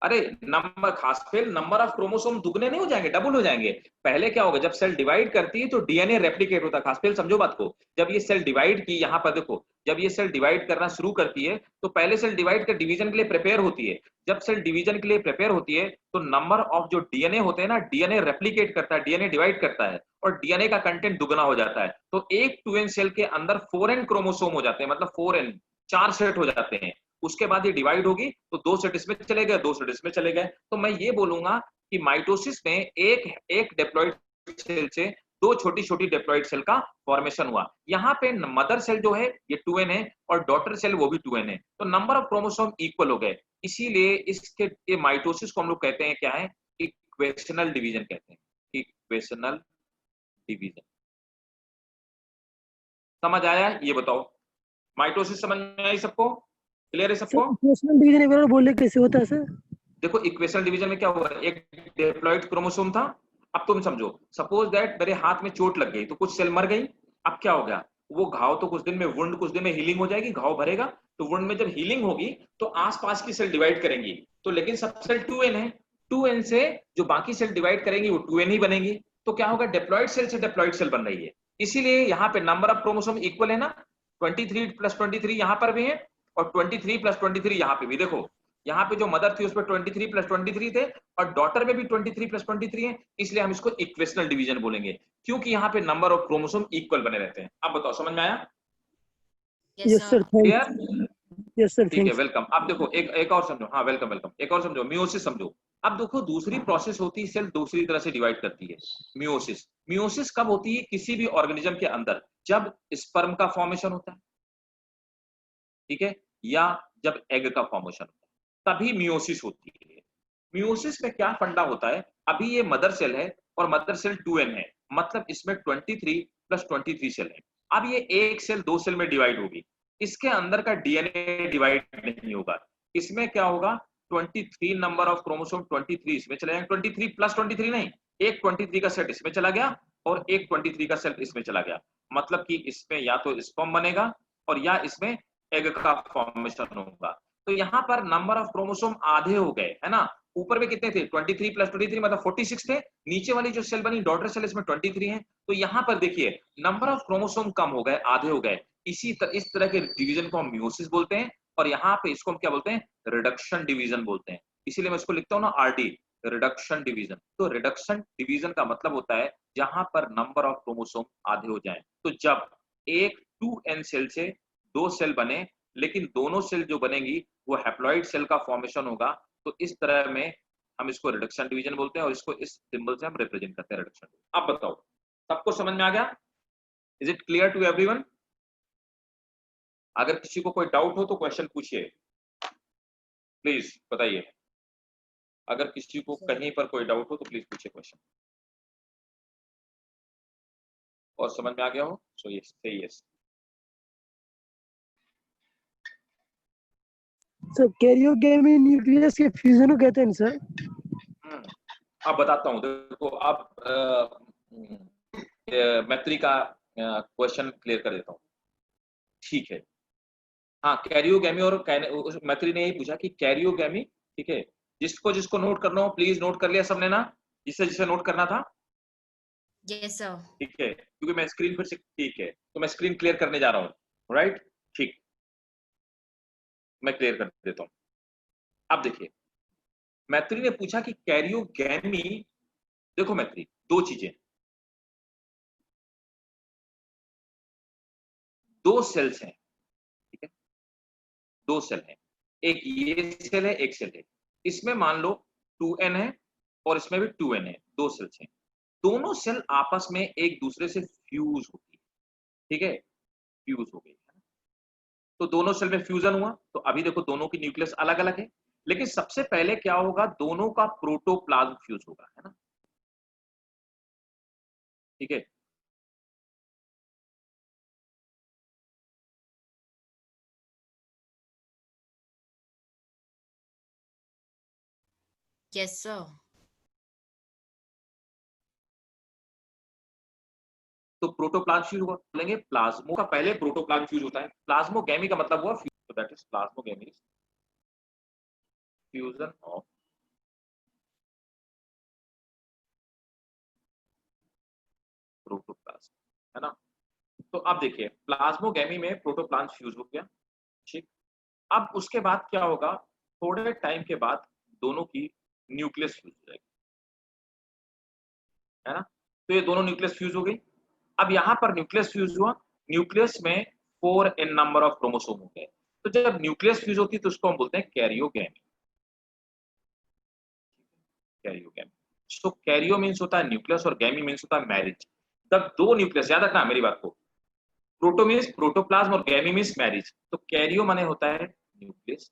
अरे नंबर खास फेल, नंबर ऑफ क्रोमोसोम दुगने नहीं हो जाएंगे, डबल हो जाएंगे। पहले क्या होगा, जब सेल डिवाइड करती है तो डीएनए रेप्लिकेट होता है, खास फेल समझो बात को। जब ये सेल डिवाइड की, यहां पर देखो जब ये सेल डिवाइड करना शुरू करती है, तो पहले सेल डिवाइड कर डिवीजन के लिए प्रिपेयर होती है। जब सेल डिवीजन के लिए प्रिपेयर होती है तो नंबर ऑफ जो डीएनए होते हैं ना, डीएनए रेप्लिकेट करता है, डीएनए डिवाइड करता है, और डीएनए का कंटेंट दुगना हो जाता है। तो एक 2n सेल के अंदर 4n क्रोमोसोम हो जाते हैं, मतलब 4n 4 सेट हो जाते हैं, उसके बाद ये डिवाइड होगी तो 2 सेट इसमें चले गए, 2 सेट इसमें चले गए। तो मैं ये बोलूंगा कि माइटोसिस में एक डिप्लॉइड सेल से 2 छोटी-छोटी डिप्लॉइड सेल का फॉर्मेशन हुआ। यहाँ पे मदर सेल जो है ये 2n है और डॉटर सेल वो भी 2n है, तो नंबर ऑफ क्रोमोसोम इक्वल हो गए। इसीलिए इसके ये माइटोसिस को हम लोग कहते हैं क्या है, इक्वेशनल डिवीजन कहते हैं, इक्वेशनल डिवीजन। समझ आया? ये बताओ, माइटोसिस समझ में आई सबको? क्लियर है सबको? इक्वेशनल डिवीजन एक बार बोलने कैसे होता है सर? देखो इक्वेशनल डिवीजन में क्या हुआ, एक डिप्लॉइड क्रोमोसोम था। अब तुम समझो, सपोज दैट मेरे हाथ में चोट लग गई तो कुछ सेल मर गई। अब क्या हो गया, वो घाव तो कुछ दिन में, वुंड कुछ दिन में हीलिंग हो जाएगी, घाव भरेगा, तो वुंड में जब हीलिंग होगी तो आसपास की सेल डिवाइड करेंगी, तो लेकिन सब सेल 2n है, 2n से जो बाकी सेल डिवाइड करेंगी वो 2n ही बनेगी। तो क्या होगा, डिप्लॉइड सेल से डिप्लॉइड सेल बन रही है। इसीलिए यहाँ पे नंबर ऑफ क्रोमोसोम इक्वल है ना, 23 + 23 यहाँ पर भी है और 23 + 23 यहाँ पे भी। देखो यहाँ पे जो मदर थी उसमें 23 + 23 थे और डॉटर में भी 23 + 23 है, इसलिए हम इसको इक्वेशनल डिवीजन बोलेंगे, क्योंकि यहाँ पे नंबर ऑफ क्रोमोसोम इक्वल बने रहते हैं। अब बताओ समझ में आया? Yes sir, clear? Yes sir, ठीक है, थैंक्स। वेलकम। अब देखो एक और समझो, हाँ वेलकम वेलकम। एक और समझो, मियोसिस समझो। अब देखो दूसरी प्रोसेस होती है, सेल दूसरी तरह से डिवाइड करती है, मियोसिस। मियोसिस कब होती है? किसी भी ऑर्गेनिज्म के अंदर जब स्पर्म का फॉर्मेशन होता है, ठीक है, या जब एग का फॉर्मेशन होता है, तभी मियोसिस होती है। मियोसिस में क्या फंडा होता है, अभी ये मदर सेल है और मदर सेल 2n है, मतलब इसमें 23 + 23 सेल है। अब ये एक सेल 2 सेल में डिवाइड होगी, इसके अंदर का डीएनए डिवाइड नहीं होगा। इसमें क्या होगा, 23 नंबर ऑफ क्रोमोसोम 23 इसमें चले जाएंगे, 23 + 23 नहीं, एक 23 का सेट इसमें चला गया और एक 23 का सेट इसमें चला गया, मतलब कि इसमें या तो स्पर्म बनेगा और या इसमें एग का फॉर्मेशन होगा। तो यहाँ पर नंबर ऑफ क्रोमोसोम आधे हो गए, है ना। ऊपर में कितने थे, 23 + 23 मतलब 46 थे। नीचे वाली जो सेल बनी डॉटर सेल, इसमें 23 है। तो यहाँ पर देखिए नंबर ऑफ क्रोमोसोम कम हो गए, आधे हो गए। इस तरह के डिवीजन को हम मियोसिस बोलते हैं और यहाँ पे इसको हम क्या बोलते हैं, रिडक्शन डिवीजन बोलते हैं। इसीलिए मैं इसको लिखता हूँ ना RD, रिडक्शन डिवीजन। तो रिडक्शन डिवीजन का मतलब होता है जहां पर नंबर ऑफ क्रोमोसोम आधे हो जाए। तो जब एक 2n सेल से 2 सेल बने, लेकिन दोनों सेल जो बनेंगी वो हैप्लॉइड सेल का फॉर्मेशन होगा, तो इस तरह में हम इसको रिडक्शन डिवीजन बोलते हैं और इसको इस सिंबल से हम रिप्रेजेंट करते हैं, रिडक्शन। अब बताओ सबको समझ में आ गया? Is it clear to everyone? अगर किसी को कोई डाउट हो तो क्वेश्चन पूछिए, प्लीज बताइए। अगर किसी को कहीं पर कोई डाउट हो तो प्लीज पूछिए क्वेश्चन। और समझ में आ गया हो सो यस, से यस। सर कैरियोगेमी न्यूक्लियस के फ्यूजन को कहते हैं सर? अब बताता हूँ, देखो अब मैत्री का क्वेश्चन क्लियर कर देता हूँ, ठीक है। हाँ, कैरियोगेमी और मैत्री ने यही पूछा कि कैरियोगेमी, ठीक है। जिसको जिसको नोट करना हो प्लीज नोट कर लिया सबने ना, जिसे जिसे नोट करना था? Yes sir. ठीक है, क्योंकि मैं स्क्रीन फिर से, ठीक है, तो मैं स्क्रीन क्लियर करने जा रहा हूँ, राइट? ठीक, मैं क्लियर कर देता हूँ। अब देखिए मैत्री ने पूछा कि कैरियोगेमी, देखो मैत्री दो चीजें, 2 सेल्स हैं, ठीक है, 2 सेल हैं, एक ये सेल है एक सेल है, इसमें मान लो 2n है और इसमें भी 2n है, 2 सेल्स हैं। दोनों सेल आपस में एक दूसरे से फ्यूज होती है, ठीक है, फ्यूज हो गई, तो दोनों सेल में फ्यूजन हुआ। तो अभी देखो दोनों की न्यूक्लियस अलग अलग है, लेकिन सबसे पहले क्या होगा, दोनों का प्रोटोप्लाज्म फ्यूज होगा, है ना, ठीक है। Yes sir. तो प्रोटोप्लाज्म फ्यूज हुआ, बोलेंगे प्लाज्मो का पहले प्रोटोप्लाज्म फ्यूज होता है। प्लाज्मोगेमी का मतलब हुआ फ्यूज, तो that is plasmogamy, fusion of protoplasm, है ना। तो अब देखिए प्लाज्मोगेमी में प्रोटोप्लाज्म फ्यूज हो गया, ठीक। अब उसके बाद क्या होगा, थोड़े टाइम के बाद दोनों की न्यूक्लियस फ्यूज हो जाएगी, है ना। तो ये दोनों न्यूक्लियस फ्यूज हो गई। अब यहाँ पर न्यूक्लियस फ्यूज हुआ, न्यूक्लियस में 4n नंबर ऑफ क्रोमोसोम हो गए। तो जब न्यूक्लियस फ्यूज होती है तो उसको हम बोलते हैं कैरियोगैमी। कैरियोगैमी। सो कैरियो मीन्स होता है न्यूक्लियस और गैमी मीन्स होता है मैरिज। तब दो न्यूक्लियस, याद रखना मेरी बात को, प्रोटो मीन्स प्रोटोप्लाज्म और गैमी मीन्स मैरिज। तो कैरियो माने होता है न्यूक्लियस,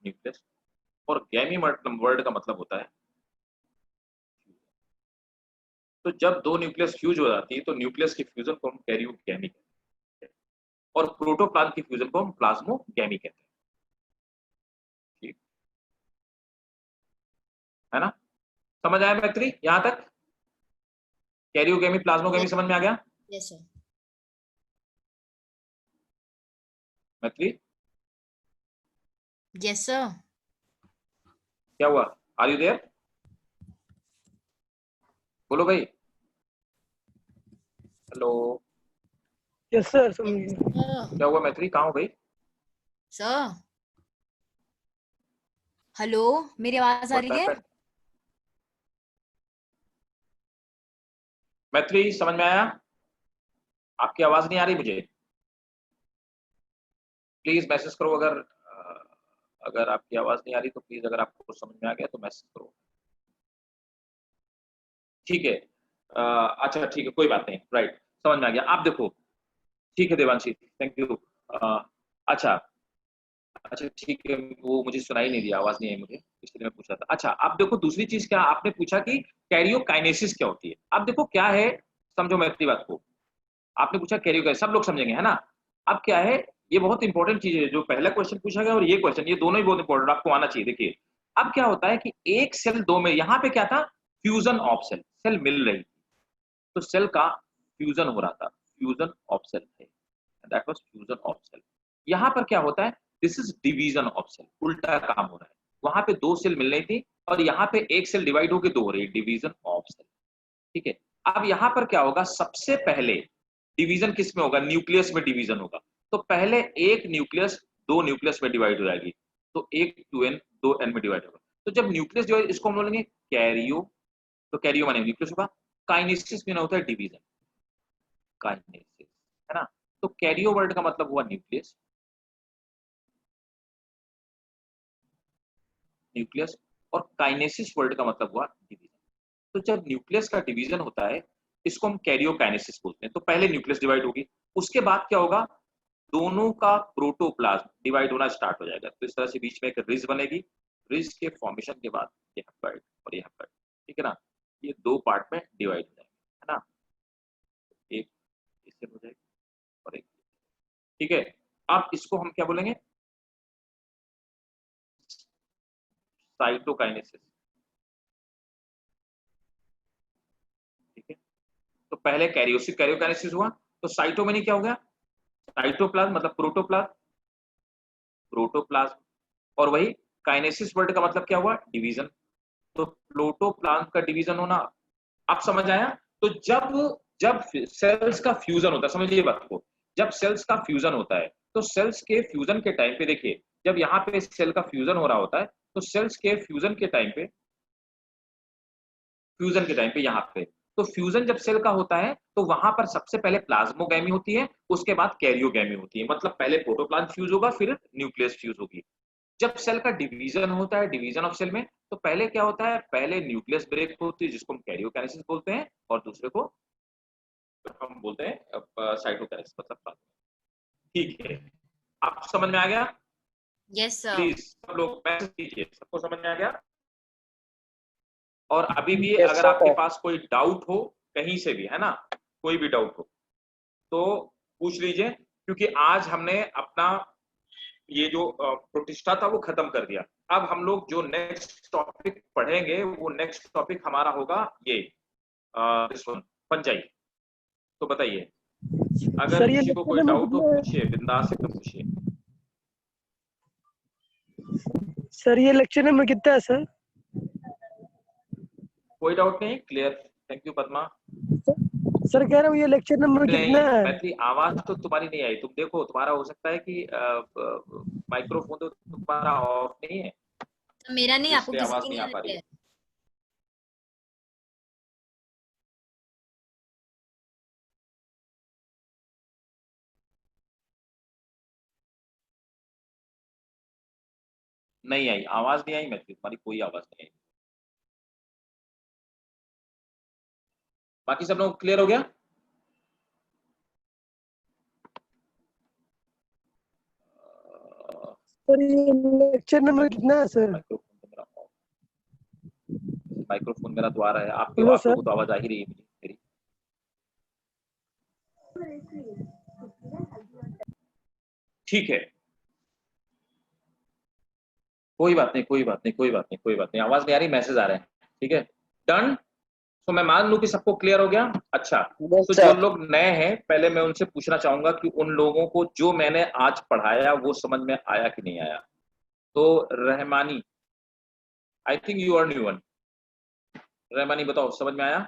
न्यूक्लियस, और गैमी वर्ड का मतलब होता है। तो जब दो न्यूक्लियस फ्यूज हो जाती है तो न्यूक्लियस की फ्यूजन को हम कैरियोगैमी कहते हैं और प्रोटोप्लाज्म की फ्यूजन को हम प्लाज्मोगैमी कहते हैं। ठीक है ना, समझ आया मैत्री यहां तक? कैरियोगैमी प्लाज्मोगैमी समझ में आ गया यस सर। मैत्री? Yes sir. क्या हुआ, आर यू देयर? बोलो भाई। Hello, yes sir. क्या हुआ मैत्री, कहाँ हो भाई? सर हेलो, मेरी आवाज आ What रही है? happened? मैत्री समझ में आया? आपकी आवाज नहीं आ रही मुझे, प्लीज मैसेज करो। अगर आपकी आवाज नहीं आ रही तो प्लीज, अगर आपको समझ में आ गया तो मैसेज करो। ठीक है, अच्छा ठीक है, कोई बात नहीं, राइट, समझ में आ गया। आप देखो, ठीक है देवांशी, थैंक यू। अच्छा अच्छा ठीक है, वो मुझे सुनाई नहीं दिया, आवाज नहीं आई मुझे, इसलिए मैं पूछ रहा था। अच्छा आप देखो, दूसरी चीज क्या आपने पूछा कि कैरियोकाइनेसिस क्या होती है। अब देखो क्या है, समझो मेरी बात को। आपने पूछा कैरियोकाइनेसिस, सब लोग समझेंगे है ना। अब क्या है, ये बहुत इंपॉर्टेंट चीज है, जो पहला क्वेश्चन पूछा गया और ये क्वेश्चन, ये दोनों ही बहुत इंपॉर्टेंट आपको आना चाहिए। देखिए अब क्या होता है कि एक सेल दो में, यहाँ पे क्या था, फ्यूजन ऑफ सेल, सेल मिल रही, तो सेल का फ्यूजन हो रहा था, फ्यूजन ऑफ सेल है, that was fusion of cell. यहाँ पर क्या होता है, this is division of cell, उल्टा काम हो रहा है। वहां पे दो सेल मिल रही थी और यहाँ पे एक सेल डिवाइड होकर दो हो रही है, डिवीजन ऑफ सेल। ठीक है, अब यहाँ पर क्या होगा, सबसे पहले डिवीजन किस में होगा, न्यूक्लियस में डिवीजन होगा। तो पहले एक न्यूक्लियस दो न्यूक्लियस में डिवाइड हो जाएगी, तो एक 2n 2n में डिवाइड होगा। तो जब न्यूक्लियस डिवाइड, इसको हम बोलेंगे कैरियो, तो कैरियो माने न्यूक्लियस होगा, काइनेसिस में होता है डिवीजन, काइनेसिस, है ना। तो कैरियो वर्ड का मतलब हुआ न्यूक्लियस, न्यूक्लियस, और काइनेसिस वर्ड का मतलब हुआ डिवीजन। तो जब न्यूक्लियस का डिवीजन होता है, इसको हम कैरियोकाइनेसिस बोलते हैं। तो पहले न्यूक्लियस डिवाइड होगी, उसके बाद क्या होगा, दोनों का प्रोटोप्लाज्म डिवाइड होना स्टार्ट हो जाएगा। तो इस तरह से बीच में एक रिज बनेगी, रिज के फॉर्मेशन के बाद ये हैप्लॉइड और ये हैप्लॉइड, ठीक है ना, ये दो पार्ट में डिवाइड हो जाएंगे, है ना, एक इससे हो जाएगी और एक, ठीक है। अब इसको हम क्या बोलेंगे, साइटोकाइनेसिस, ठीक है। तो पहले कैरियोकाइनेसिस हुआ, तो साइटो में क्या हो गया, साइटोप्लाज्म मतलब प्रोटोप्लाज्म, प्रोटोप्लाज्म, और वही काइनेसिस वर्ड का मतलब क्या हुआ, डिवीजन। तो प्रोटोप्लाज्म का डिवीजन होना, आप समझ आया। तो जब जब सेल्स का फ्यूजन होता है, समझिए बात को, जब सेल्स का फ्यूजन होता है तो सेल्स के फ्यूजन के टाइम पे, देखिए जब यहाँ पे सेल का फ्यूजन हो रहा होता है तो सेल्स के फ्यूजन के टाइम पे, फ्यूजन के टाइम पे यहाँ पे, तो फ्यूजन जब सेल का होता है तो वहां पर सबसे पहले प्लाज्मोगैमी होती है, उसके बाद कैरियोगैमी होती है। मतलब पहले प्रोटोप्लाज्म फ्यूज होगा, फिर न्यूक्लियस फ्यूज होगी। जब सेल का डिवीजन होता है, डिवीजन ऑफ सेल में, तो पहले क्या होता है, पहले न्यूक्लियस ब्रेक होती है जिसको हम कैरियोकाइनेसिस बोलते हैं, और दूसरे को हम बोलते हैं साइटोकाइनेसिस, मतलब प्लाज्मा। ठीक है, आप समझ में आ गया? Yes sir. प्लीज सब लोग मैसेज कीजिए, सबको समझ में आ गया? और अभी भी Yes, अगर sir. आपके पास कोई डाउट हो कहीं से भी, है ना, कोई भी डाउट हो तो पूछ लीजिए, क्योंकि आज हमने अपना ये जो प्रतिष्ठा था वो खत्म कर दिया। अब हम लोग जो नेक्स्ट टॉपिक पढ़ेंगे, वो नेक्स्ट टॉपिक हमारा होगा ये दिस वन, पंचाई। तो बताइए, अगर सर ये किसी को कोई लेक्चर नंबर डाउट हो कितना है? पूछिए, बिंदास एकदम पूछिए। सर ये लेक्चर नंबर कितना है सर? कोई डाउट नहीं, clear, thank you Padma. Sir कह रहा हूँ ये लेक्चर नंबर कितना नहीं है? मैथिली, आवाज तो तुम्हारी नहीं आई। तुम देखो, तुम्हारा हो सकता है कि माइक्रोफोन तो तुम्हारा ऑफ नहीं है, तो मेरा नहीं, आपको इसलिए किसी आवाज की नहीं नहीं आ आ पा रही रही है? है। नहीं आई, आवाज नहीं आई, मैथ्यू तुम्हारी कोई आवाज नहीं आई। बाकी सब लोग क्लियर हो गया? सर ये लेक्चर नंबर कितना है सर? माइक्रोफोन मेरा तो आ रहा है, आपके हेलो आप लोगों सर। को तो आवाज आ ही रही है मेरी। ठीक है, कोई बात नहीं, कोई बात नहीं, कोई बात नहीं, कोई बात नहीं, आवाज नहीं आ रही, मैसेज आ रहे हैं, ठीक है, डन। तो मैं मान लूं कि सबको क्लियर हो गया। अच्छा, तो जो लोग नए हैं पहले मैं उनसे पूछना चाहूंगा कि उन लोगों को जो मैंने आज पढ़ाया वो समझ में आया कि नहीं आया। तो Rahmani, I think you are new one, Rahmani बताओ समझ में आया?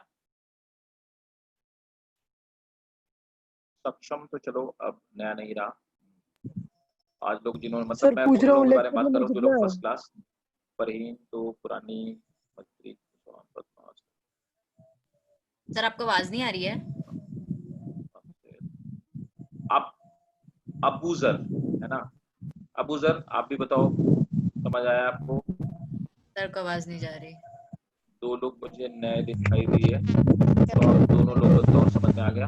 सक्षम तो चलो अब नया नहीं रहा, आज लोग जिन्होंने, मतलब सर मैं पूछ उन रहा लोगों हूँ के बारे में लेक्चर बात कर नंबर रहा हूँ जो कितना लोग है? फर्स्ट क्लास, फरहीन तो पुरानी मजबूरी। सर आपको आवाज नहीं आ रही है? अब अबूजर है ना, अबूजर आप भी बताओ समझ आया आपको? सर को आवाज नहीं जा रही। दो लोग मुझे नए दिखाई दिए, तो आप दोनों लोग बताओ समझ में आ गया?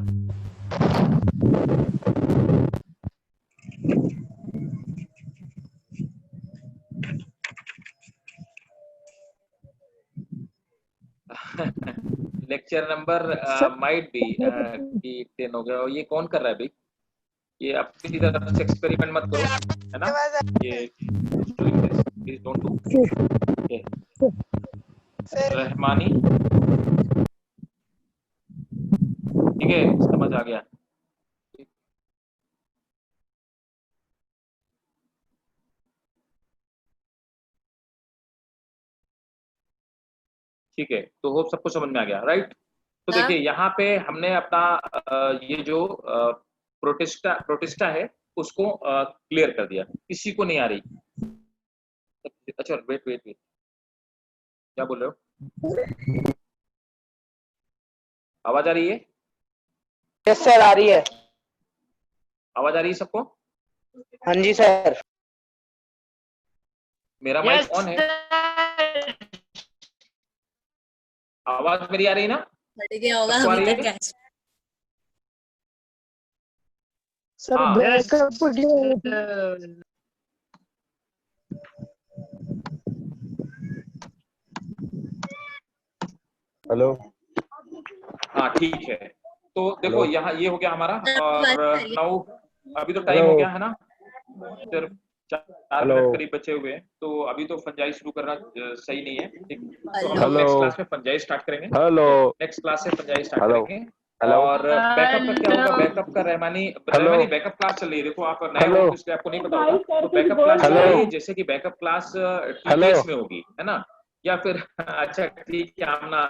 Lecture number sir might be कि 10 हो गया। और ये कौन कर रहा है भाई? ये अपनी तरफ से एक्सपेरिमेंट मत करो, है ना? ये प्लीज डोंट डू। रहमानी, ठीक है, समझ आ गया। ठीक है, तो होप सबको समझ में आ गया, राइट? तो हाँ। देखिए यहाँ पे हमने अपना ये जो प्रोटिस्टा है उसको क्लियर कर दिया। किसी को नहीं आ रही? अच्छा वेट वेट वेट, क्या बोल रहे हो? आवाज आ रही है? यस सर, आ रही है। आवाज आ रही है सबको? हाँ जी सर। मेरा माइक ऑन है, आवाज मेरी आ रही है ना? क्या होगा सबको आ अभी रही तक है? कैच? सर हाँ। बैकअप क्या हेलो हाँ ठीक है, तो देखो हेलो यहाँ ये हो गया हमारा, सर, और आवाज आ रही है? 9 अभी तो टाइम हेलो। हो गया है ना, सिर्फ 4 हेलो। मिनट करीब बचे हुए हैं, तो अभी तो फंजाई शुरू करना सही नहीं है, ठीक? तो हम लोग हेलो। नेक्स्ट क्लास में फंजाई स्टार्ट करेंगे, हेलो नेक्स्ट क्लास से फंजाई स्टार्ट हेलो करेंगे। हेलो और बैकअप का क्या होगा? बैकअप का रहमानी बैकअप क्लास चल रही है, देखो आप नए हेलो। हो तो इसलिए आपको नहीं पता होगा। तो बैकअप क्लास चल हेलो। रही है, जैसे कि बैकअप क्लास हेलो। TTS में होगी, है ना? या फिर अच्छा ठीक है, आमना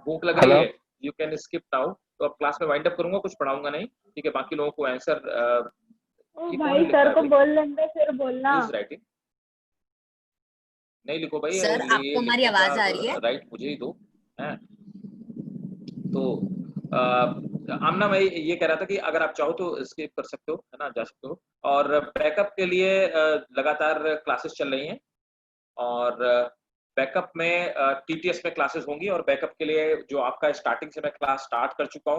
भूख लग रही हेलो। है, यू कैन स्किप नाउ। तो अब क्लास में वाइंड अप करूंगा, कुछ पढ़ाऊंगा नहीं, ठीक है? बाकी लोगों को आंसर भाई सर को बोल लेंगे फिर बोलना। राइटिंग नहीं लिखो भाई, सर ये आपको हमारी लिखने आवाज का आ रही है? राइट मुझे ही दो, हैं? तो आमना मैं ये कह रहा था कि अगर आप चाहो तो स्किप कर सकते हो, है ना, जा सकते हो। और बैकअप के लिए लगातार क्लासेस चल रही हैं, और बैकअप में TTS में क्लासेस होंगी, और बैकअप के लिए जो आपका स्टार्टिंग से मैं क्लास स्टार्ट कर चुका हूँ।